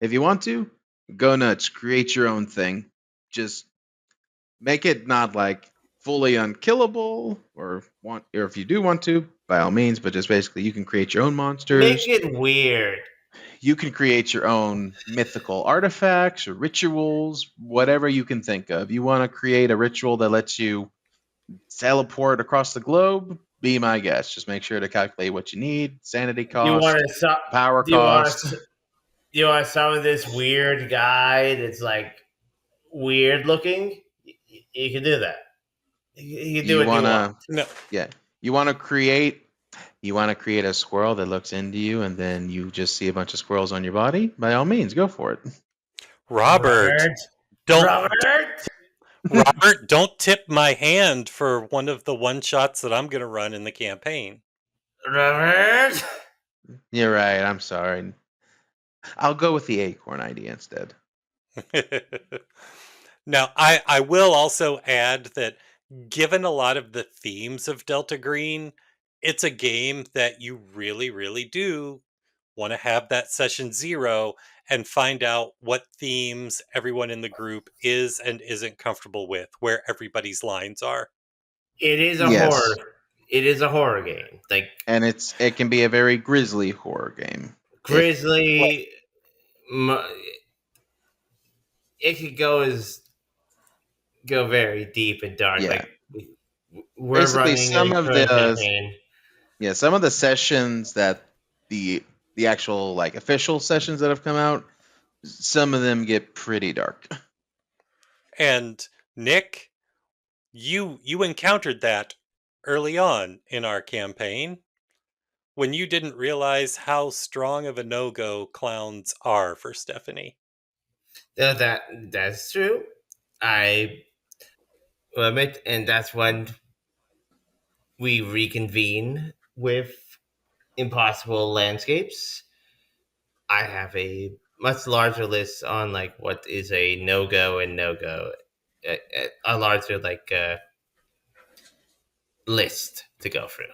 if you want to, go nuts, create your own thing. Just make it not like fully unkillable, or if you do want to, by all means, but just basically you can create your own monsters. Make it weird. You can create your own mythical artifacts or rituals, whatever you can think of. You want to create a ritual that lets you teleport across the globe? Be my guest. Just make sure to calculate what you need, sanity cost, power cost. You want some of this weird guy that's like weird looking? You can do that. You can do what you want. No. Yeah. You want to create a squirrel that looks into you and then you just see a bunch of squirrels on your body? By all means, go for it. Robert, don't tip my hand for one of the one shots that I'm going to run in the campaign. Robert, you're right. I'm sorry. I'll go with the acorn idea instead. Now, I will also add that given a lot of the themes of Delta Green, it's a game that you really, really do want to have that session 0 and find out what themes everyone in the group is and isn't comfortable with, where everybody's lines are. It is a horror. It is a horror game. And it can be a very grisly horror game. Grisly. It could go very deep and dark. Yeah. Like we're basically running some a of current the campaign. Yeah, some of the sessions that the actual like official sessions that have come out, some of them get pretty dark. And Nick, you encountered that early on in our campaign when you didn't realize how strong of a no-go clowns are for Stephanie. That's true. I will admit, and that's when we reconvene with Impossible Landscapes. I have a much larger list on like what is a no go and no go, a larger list to go through.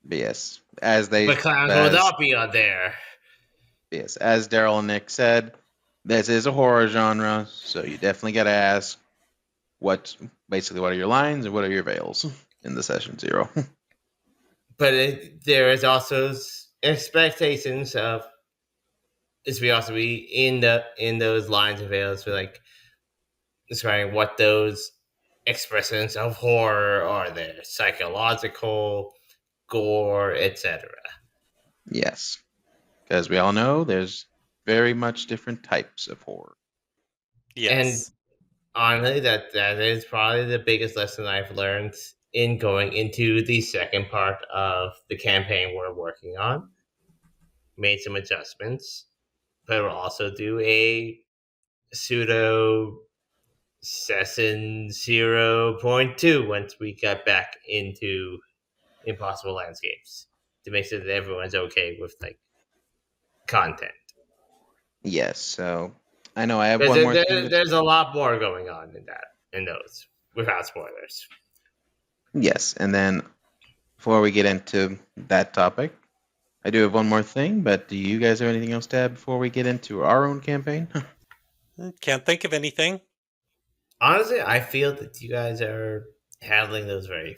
But yes, But clowns will not be on there. yes, as Daryl and Nick said, this is a horror genre, so you definitely got to ask what are your lines and what are your veils in the session 0. But there is also expectations of is we also be in those lines of veils for like describing what those expressions of horror are there, psychological, gore, etc. Yes, because we all know there's very much different types of horror. And Yes. honestly, that is probably the biggest lesson I've learned in going into the second part of the campaign we're working on. Made some adjustments, but we'll also do a pseudo session 0.2 once we get back into Impossible Landscapes to make sure that everyone's okay with like content. Yes, so I know I have Because one more thing. there's a lot more going on in those without spoilers. Yes, and then before we get into that topic, I do have one more thing, but do you guys have anything else to add before we get into our own campaign? Can't think of anything. Honestly, I feel that you guys are handling those very,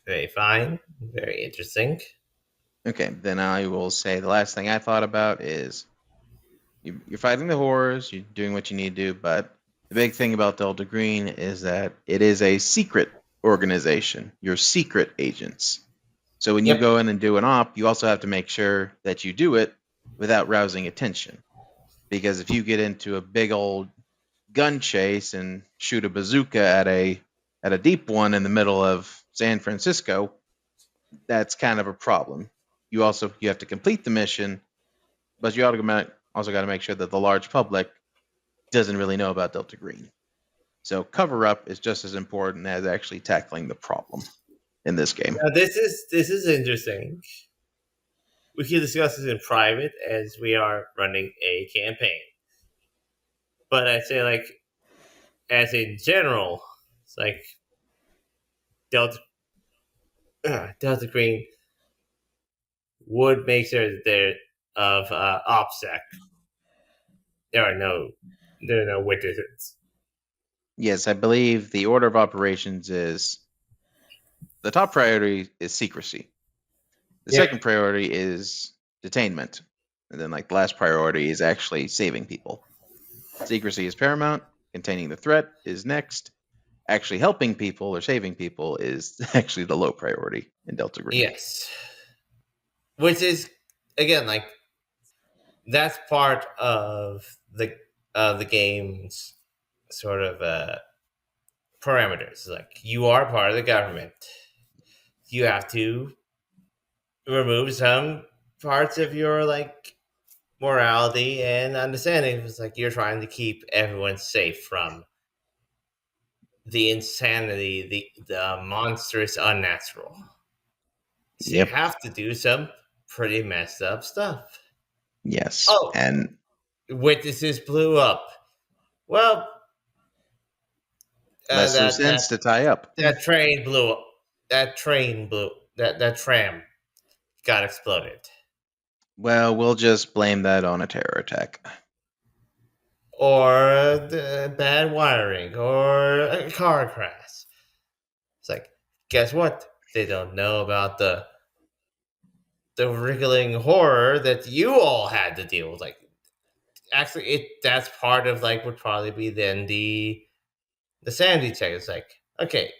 very fine, very interesting. Okay, then I will say the last thing I thought about is you're fighting the horrors, you're doing what you need to do, but the big thing about Delta Green is that it is a secret organization. You're secret agents. So when you Yep. go in and do an op, you also have to make sure that you do it without rousing attention. Because if you get into a big old gun chase and shoot a bazooka at a deep one in the middle of San Francisco, that's kind of a problem. You have to complete the mission, but you also got to make sure that the large public doesn't really know about Delta Green. So cover up is just as important as actually tackling the problem in this game. Now this is interesting. We can discuss this in private as we are running a campaign. But I'd say like as in general, it's like Delta Delta Green would make sure that there of OPSEC there are no witnesses. Yes, I believe the order of operations is the top priority is secrecy. The Yep. second priority is detainment. And then like the last priority is actually saving people. Secrecy is paramount, containing the threat is next. Actually helping people or saving people is actually the low priority in Delta Green. Yes. Which is again like that's part of the game's sort of parameters. Like you are part of the government. You have to remove some parts of your like morality and understanding. It's like you're trying to keep everyone safe from the insanity, the monstrous unnatural. So you Yep. have to do some pretty messed up stuff. Yes. Oh, And witnesses blew up. Well, less loose that ends to tie up. that train blew up. That train blew. That tram got exploded. Well, we'll just blame that on a terror attack. Or bad wiring, or a car crash. It's like, guess what? They don't know about the wriggling horror that you all had to deal with. Like, actually, that's part of like would probably be then the sanity check. It's like, okay,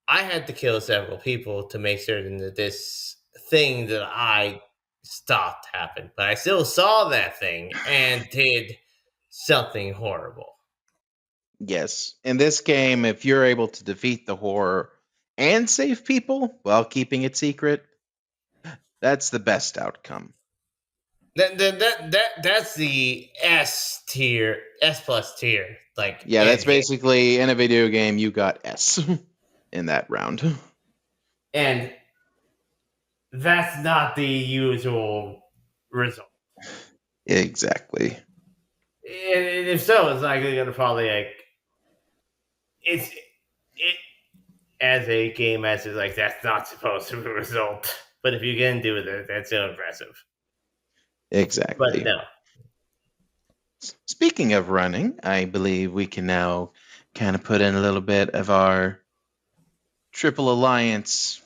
I had to kill several people to make certain that this thing that I stopped happened. But I still saw that thing and did something horrible. Yes. In this game, if you're able to defeat the horror and save people while keeping it secret, that's the best outcome. That's the S tier, S plus tier. Like, Yeah, that's endgame. basically in a video game, you got S in that round. And that's not the usual result. Exactly. And if so, it's likely going to probably like it as a game master. Like, that's not supposed to be a result. But if you can do it, that's so impressive. But Exactly. no, Speaking of running, I believe we can now kind of put in a little bit of our Triple Alliance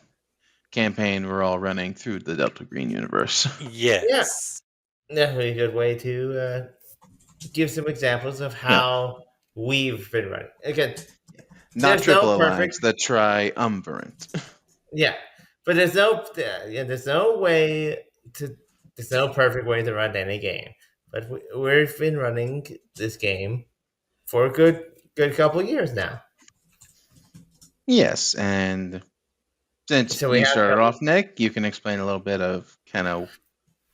campaign we're all running through the Delta Green universe. yeah, Yes. definitely a good way to give some examples of Yeah. how we've been running. Again, Not there's no Triple perfect. Alliance, the Triumvirate. Yeah, but there's no way to there's no perfect way to run any game. But we've been running this game for a good couple of years now. Yes, and since So we you have a started couple. off, Nick, you can explain a little bit of kind of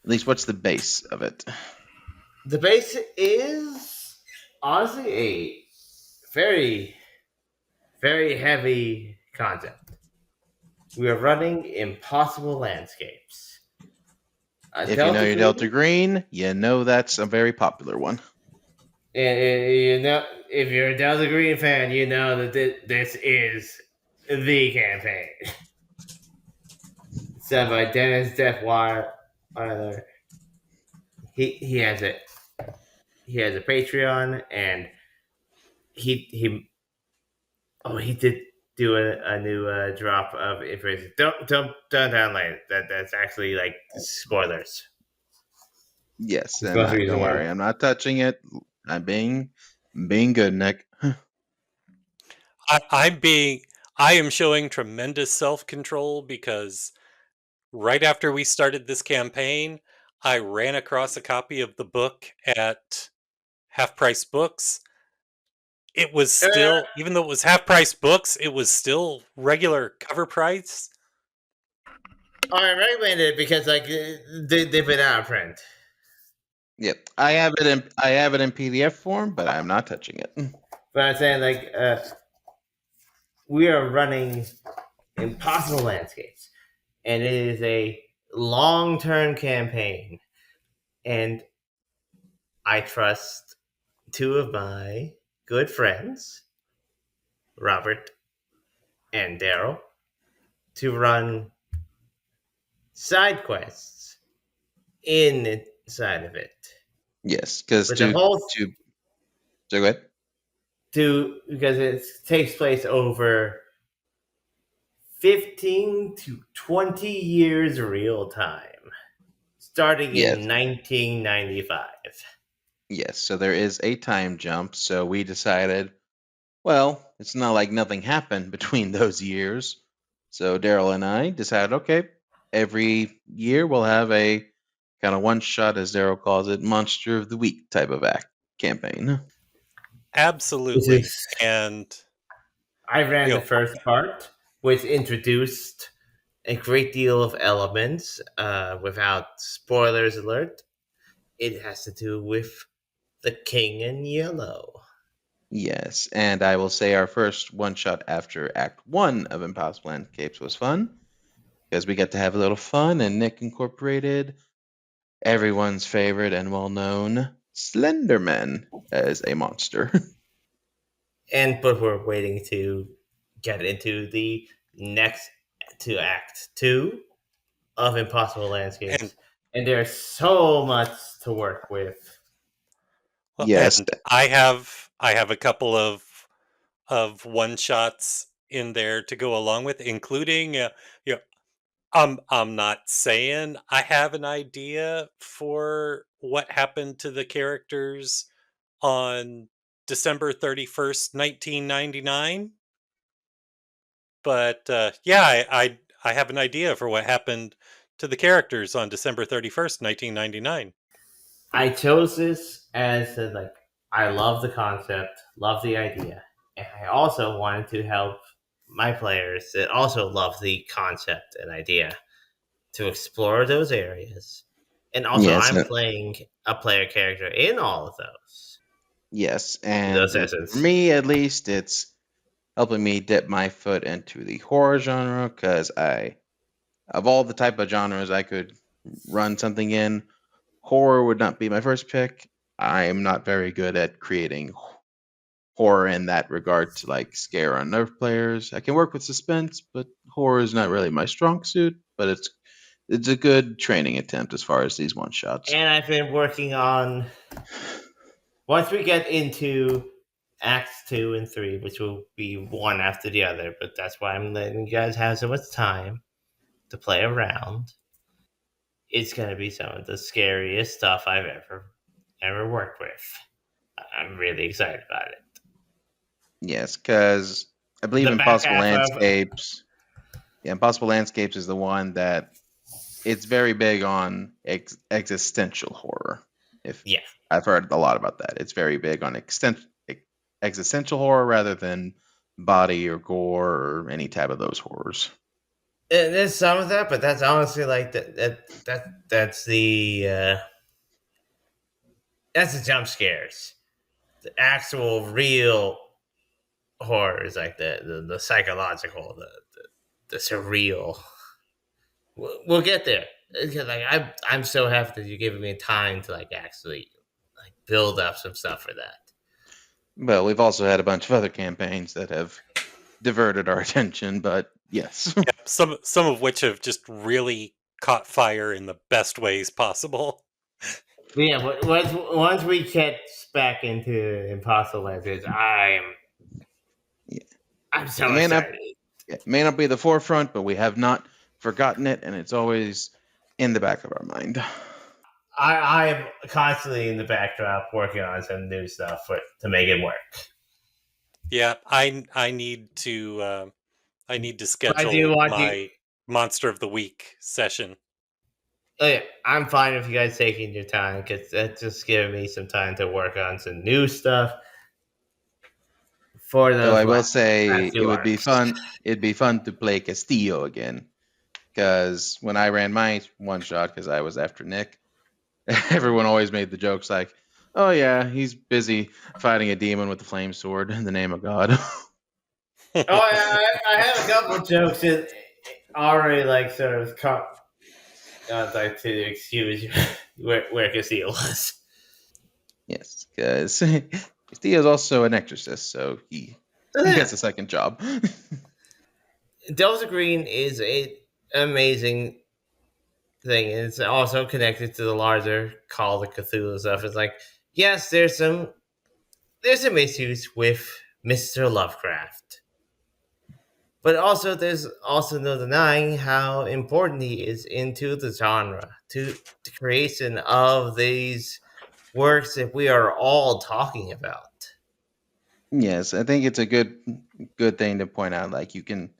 at least what's the base of it. The base is honestly a very very heavy concept. We are running impossible landscapes. If you know Delta your Green, Delta Green, you know that's a very popular one. and you know if you're a Delta Green fan, you know that this is the campaign. Said by Dennis Deathwire. He has a Patreon, and he he did do a new drop of information. Don't download it. That's actually like spoilers. Yes, It's and supposed to be don't one. worry, I'm not touching it. I'm being good, Nick. I, I'm being I am showing tremendous self-control because right after we started this campaign, I ran across a copy of the book at half price books. It was Uh, still, even though it was half price books, it was still regular cover price. I recommend it because like they've been out of print. Yep, I have it in PDF form, but I'm not touching it. But I'm saying like we are running impossible landscapes, and it is a long-term campaign, and I trust two of my good friends, Robert and Daryl, to run side quests inside of it. Yes, because But the whole to so go ahead. because it takes place over 15 to 20 years real time, starting Yes, in 1995. yes. So there is a time jump. So we decided, well, it's not like nothing happened between those years. So Daryl and I decided, okay, every year we'll have a kind of one shot, as Daryl calls it, monster of the week type of act campaign. This Absolutely. is And I ran you the know, first part, which introduced a great deal of elements. Without spoilers alert, it has to do with the King in Yellow. Yes, and I will say our first one shot after Act 1 of Impossible Landscapes was fun because we got to have a little fun, and Nick incorporated everyone's favorite and well known Slenderman as a monster. But we're waiting to get into the next to Act Two of Impossible and Landscapes, and there's so much to work with. well, Yes, and I have a couple of one shots in there to go along with, including you know, I'm not saying I have an idea for what happened to the characters on December 31st, 1999, But yeah, I have an idea for what happened to the characters on December 31st, 1999. I chose this as I love the concept, love the idea, and I also wanted to help my players that also love the concept and idea to explore those areas. And also, Yes, I'm playing a player character in all of those. yes, In those and for essence. me at least, it's helping me dip my foot into the horror genre because of all the type of genres I could run something in, horror would not be my first pick. I am not very good at creating horror in that regard to like scare or unnerve players. I can work with suspense, but horror is not really my strong suit. But it's a good training attempt as far as these one shots. And I've been working on once we get into Acts 2 and 3, which will be one after the other, but that's why I'm letting you guys have so much time to play around. It's going to be some of the scariest stuff I've ever worked with. I'm really excited about it. Yes, because I believe The back Impossible half of Landscapes. Yeah, Impossible Landscapes is the one that it's very big on existential horror. If yeah, I've heard a lot about that, it's very big on existential horror rather than body or gore or any type of those horrors. there's some of that, but that's honestly like that's the jump scares. The actual real horror is like the psychological, the surreal. We'll get there. Like I'm so happy that you're giving me time to like actually like build up some stuff for that. But we've also had a bunch of other campaigns that have diverted our attention. But yes, Yeah, some of which have just really caught fire in the best ways possible. But yeah, but once we get back into Impossible Lands, yeah. I'm so it may not excited. it may not be the forefront, but we have not forgotten it, and it's always in the back of our mind. I am constantly in the backdrop working on some new stuff to make it work. Yeah, I need to But I do schedule want you. my Monster of the Week session. Oh yeah, I'm fine with you guys taking your time because that's just giving me some time to work on some new stuff for Though those I will say past it two would be arcs. fun. It'd be fun to play Castillo again. Because when I ran my one shot, because I was after Nick, everyone always made the jokes like, "Oh yeah, he's busy fighting a demon with the flame sword in the name of God." Oh, I have a couple of jokes that already like sort of caught like to excuse where Castillo was. Yes, because Castillo is also an exorcist, so he gets a second job. Delta Green is a amazing thing, and it's also connected to the larger Call of Cthulhu stuff. It's like, yes, there's some issues with Mr. Lovecraft, but also there's also no denying how important he is into the genre, to the creation of these works that we are all talking about. Yes, I think it's a good thing to point out. Like you can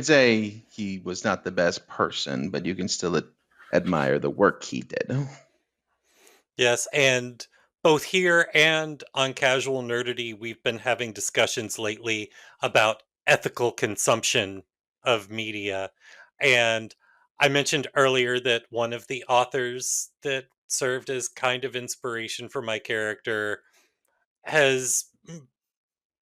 say he was not the best person, but you can still admire the work he did. Yes, and both here and on Casual Nerdity, we've been having discussions lately about ethical consumption of media. And I mentioned earlier that one of the authors that served as kind of inspiration for my character has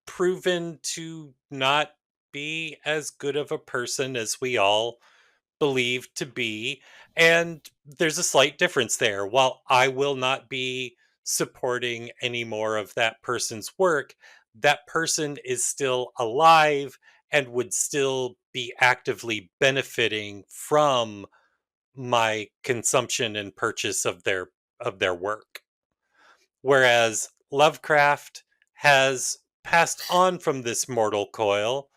proven to not be as good of a person as we all believe to be. And there's a slight difference there. While I will not be supporting any more of that person's work, that person is still alive and would still be actively benefiting from my consumption and purchase of their work. Whereas Lovecraft has passed on from this mortal coil,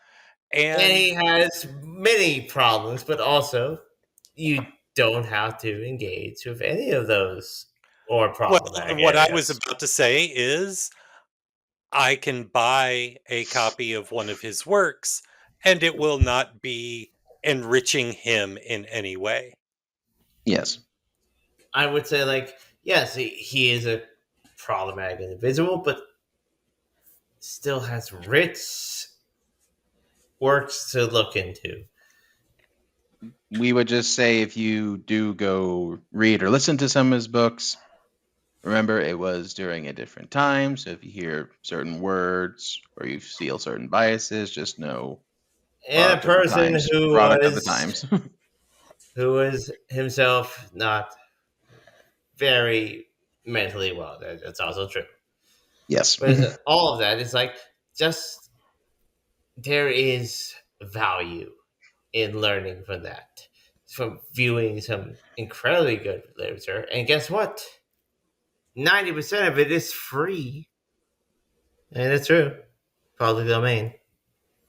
And he and has many problems, but also you don't have to engage with any of those or well, problematic what I was areas. about to say is I can buy a copy of one of his works And it will not be enriching him in any way. Yes. I would say, like, yes, he is a problematic individual, but still has rich works to look into. We would just say if you do go read or listen to some of his books, remember it was during a different time. So if you hear certain words or you feel certain biases, just know And a product of the person times. Product of the times. who was himself not very mentally well. That's also true. Yes. But all of that is like, just there is value in learning from that, from viewing some incredibly good literature. And guess what? 90% of it is free. And it's true. Public domain.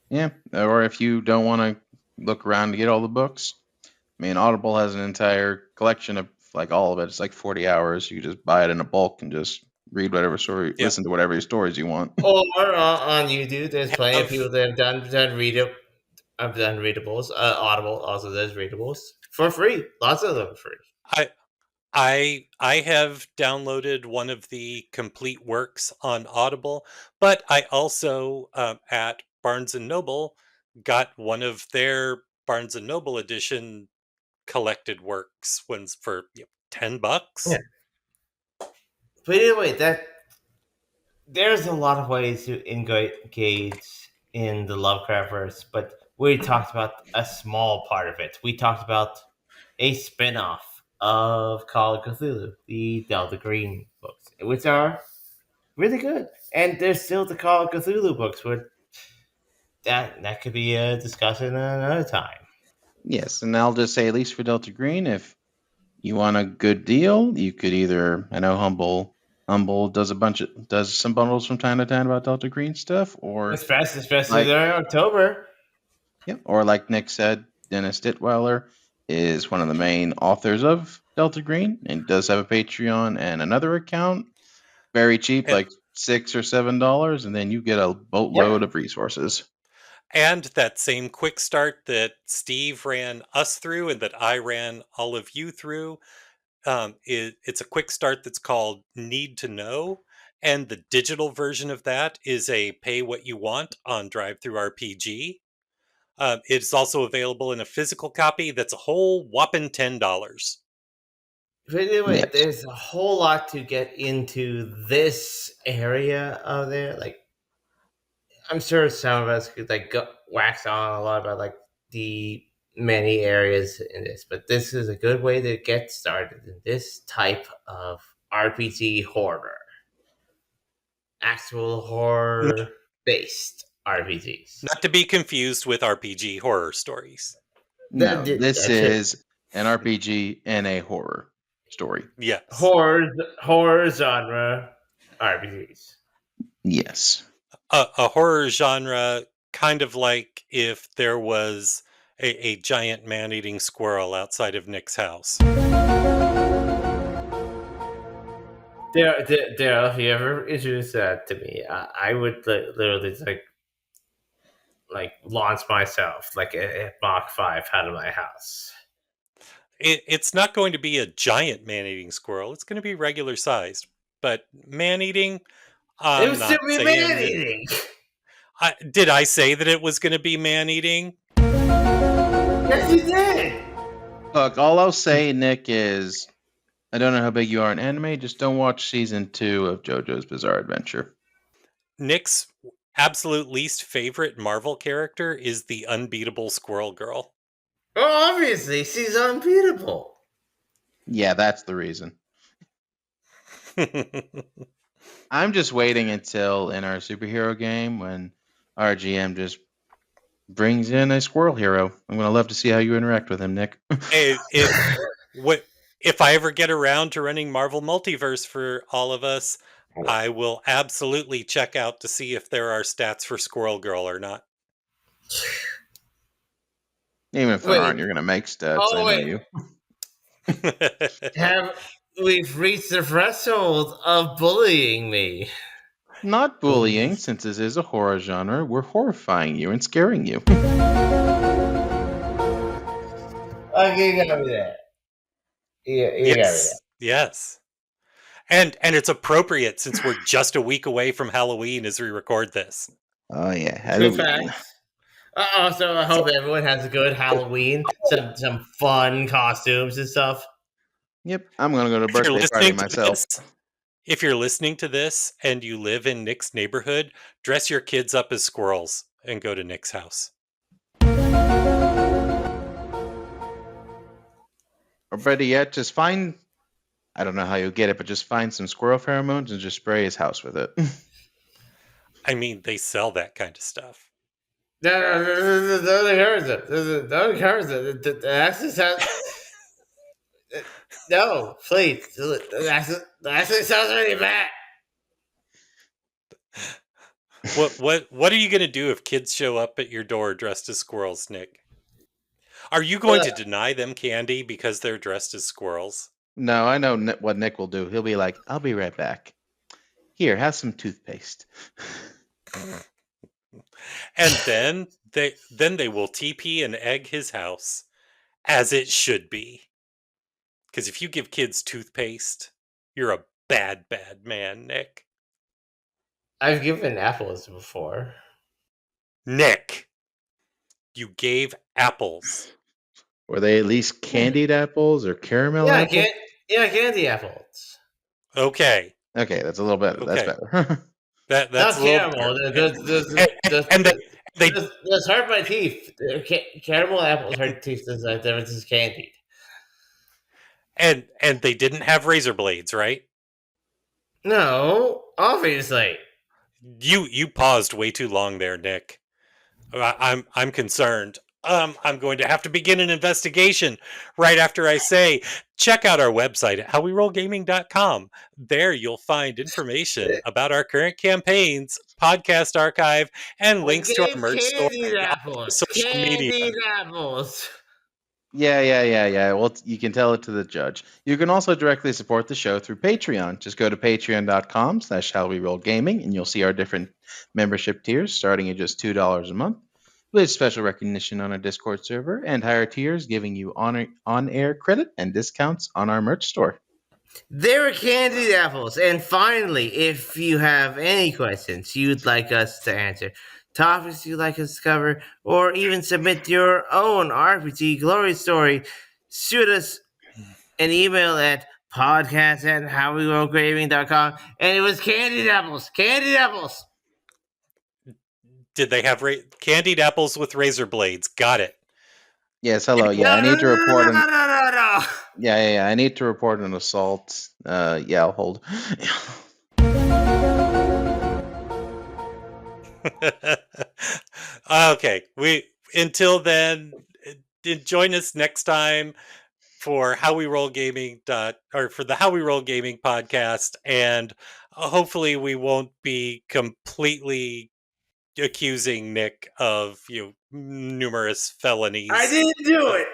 Yeah. Or if you don't want to look around to get all the books, I mean, Audible has an entire collection of like all of it. It's like 40 hours. You just buy it in a bulk and just read whatever story, Yeah. listen to whatever stories you want. Or on YouTube, there's plenty of Have- people that have I've done readables. Audible also does readables for free. Lots of them free. I have downloaded one of the complete works on Audible, but I also at Barnes and Noble got one of their Barnes and Noble edition collected works ones for $10. Yeah. But anyway, there's a lot of ways to engage in the Lovecraftverse, but we talked about a small part of it. We talked about a spin-off of Call of Cthulhu, the Delta Green books, which are really good. And there's still the Call of Cthulhu books, but that could be a discussion another time. Yes, and I'll just say, at least for Delta Green, if you want a good deal, you could either, I know Humble does some bundles from time to time about Delta Green stuff, or Especially like, during October. yeah, or like Nick said, Dennis Ditweiler is one of the main authors of Delta Green and does have a Patreon and another account. Very cheap, And, like $6 or $7, and then you get a boatload of resources. and that same quick start that Steve ran us through and that I ran all of you through, it's a quick start that's called Need to Know. And the digital version of that is a pay what you want on Drive Through RPG. It's also available in a physical copy that's a whole whopping $10. But anyway, Yes. there's a whole lot to get into this area of there. Like, I'm sure some of us could like wax on a lot about like the many areas in this, but this is a good way to get started in this type of RPG horror, actual horror based RPGs. Not to be confused with RPG horror stories. No, That- this that's it. is an RPG and a horror story. Yes. horror genre RPGs. Yes. A horror genre, kind of like if there was a giant man-eating squirrel outside of Nick's house. Daryl, if you ever introduced that to me, I would literally like launch myself like a Mach 5 out of my house. It's not going to be a giant man-eating squirrel. It's going to be regular sized. But man-eating, It I'm was not still be saying man that- eating. Did I say that it was going to be man-eating? Yes, you did. Look, all I'll say, Nick, is I don't know how big you are in anime. Just don't watch season 2 of JoJo's Bizarre Adventure. Nick's absolute least favorite Marvel character is the unbeatable Squirrel Girl. Oh, obviously, she's unbeatable. Yeah, that's the reason. I'm just waiting until in our superhero game when our GM just brings in a squirrel hero. I'm going to love to see how you interact with him, Nick. If I ever get around to running Marvel Multiverse for all of us, I will absolutely check out to see if there are stats for Squirrel Girl or not. Even if there Wait. aren't, you're going to make stats. Oh, I know wait. you. We've reached the threshold of bullying me. Not bullying, since this is a horror genre. We're horrifying you and scaring you. Okay, you got me there. You got me there. Yes. And it's appropriate since we're just a week away from Halloween as we record this. Oh yeah, True Halloween. facts. So I hope everyone has a good Halloween. Some fun costumes and stuff. Yep, I'm gonna go to a If you're birthday party listening to myself. if you're listening to this and you live in Nick's neighborhood, dress your kids up as squirrels and go to Nick's house. Or better yet, just find, I don't know how you'll get it, but just find some squirrel pheromones and just spray his house with it. I mean, they sell that kind of stuff. No, don't encourage it. Don't encourage it. The accent sounds. No, please. The accent sounds really bad. What are you going to do if kids show up at your door dressed as squirrels, Nick? Are you going to deny them candy because they're dressed as squirrels? No, I know what Nick will do. He'll be like, I'll be right back. Here, have some toothpaste. And then they will TP and egg his house, as it should be. Because if you give kids toothpaste, you're a bad man, Nick. I've given apples before. Nick, you gave apples. Were they at least candied apples or caramel apples? Candy apples. Okay. Okay, that's a little better. Okay. That's better. That's not a little caramel. they This hurt my teeth. Caramel apples hurt teeth. This is candied. and they didn't have razor blades, right? No, obviously. You paused way too long there, Nick. I'm concerned. I'm going to have to begin an investigation right after I say, check out our website at howwerollgaming.com. There you'll find information about our current campaigns, podcast archive, and links to our merch store and social media. Candied apples. Yeah. Well, you can tell it to the judge. You can also directly support the show through Patreon. Just go to patreon.com/howwerollgaming and you'll see our different membership tiers starting at just $2 a month, with special recognition on our Discord server, and higher tiers giving you on-air credit and discounts on our merch store. There are candied apples. And finally, if you have any questions you'd like us to answer, topics you'd like us to cover, or even submit your own RPG glory story, shoot us an email at podcast@howwerollgaming.com. And it was candied apples. Candied apples. Did they have candied apples with razor blades? Got it. Yes, hello. Yeah, I need to report. No. Yeah. I need to report an assault. Yeah, I'll hold. Okay. Until then, join us next time for How We Roll Gaming for the How We Roll Gaming podcast, and hopefully we won't be completely accusing Nick of numerous felonies. I didn't do it.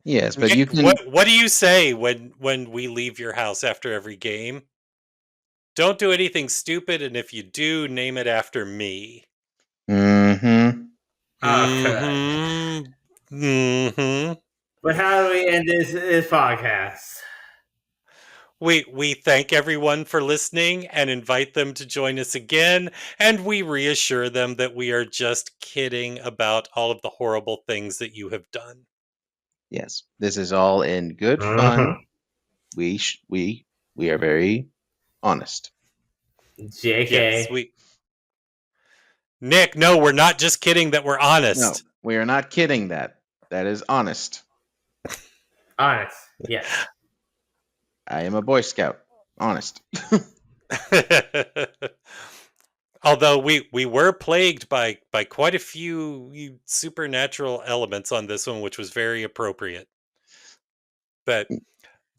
Yes, but Nick, you can. What do you say when we leave your house after every game? Don't do anything stupid, and if you do, name it after me. Mm-hmm. Okay. Mm-hmm. But how do we end this podcast? We thank everyone for listening and invite them to join us again, and we reassure them that we are just kidding about all of the horrible things that you have done. Yes, this is all in good fun. We are very honest. JK. Yes, Nick, no, we're not just kidding that we're honest. No, we are not kidding that. That is honest. Honest, yes. I am a Boy Scout. Honest. Although we were plagued by quite a few supernatural elements on this one, which was very appropriate. But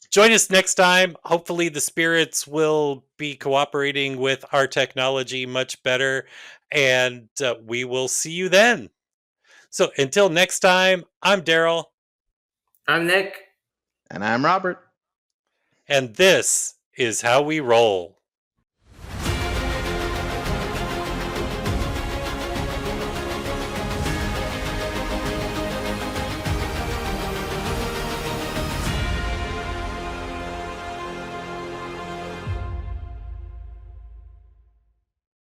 join us next time. Hopefully the spirits will be cooperating with our technology much better, and we will see you then. So until next time, I'm Daryl. I'm Nick. And I'm Robert. And this is How We Roll.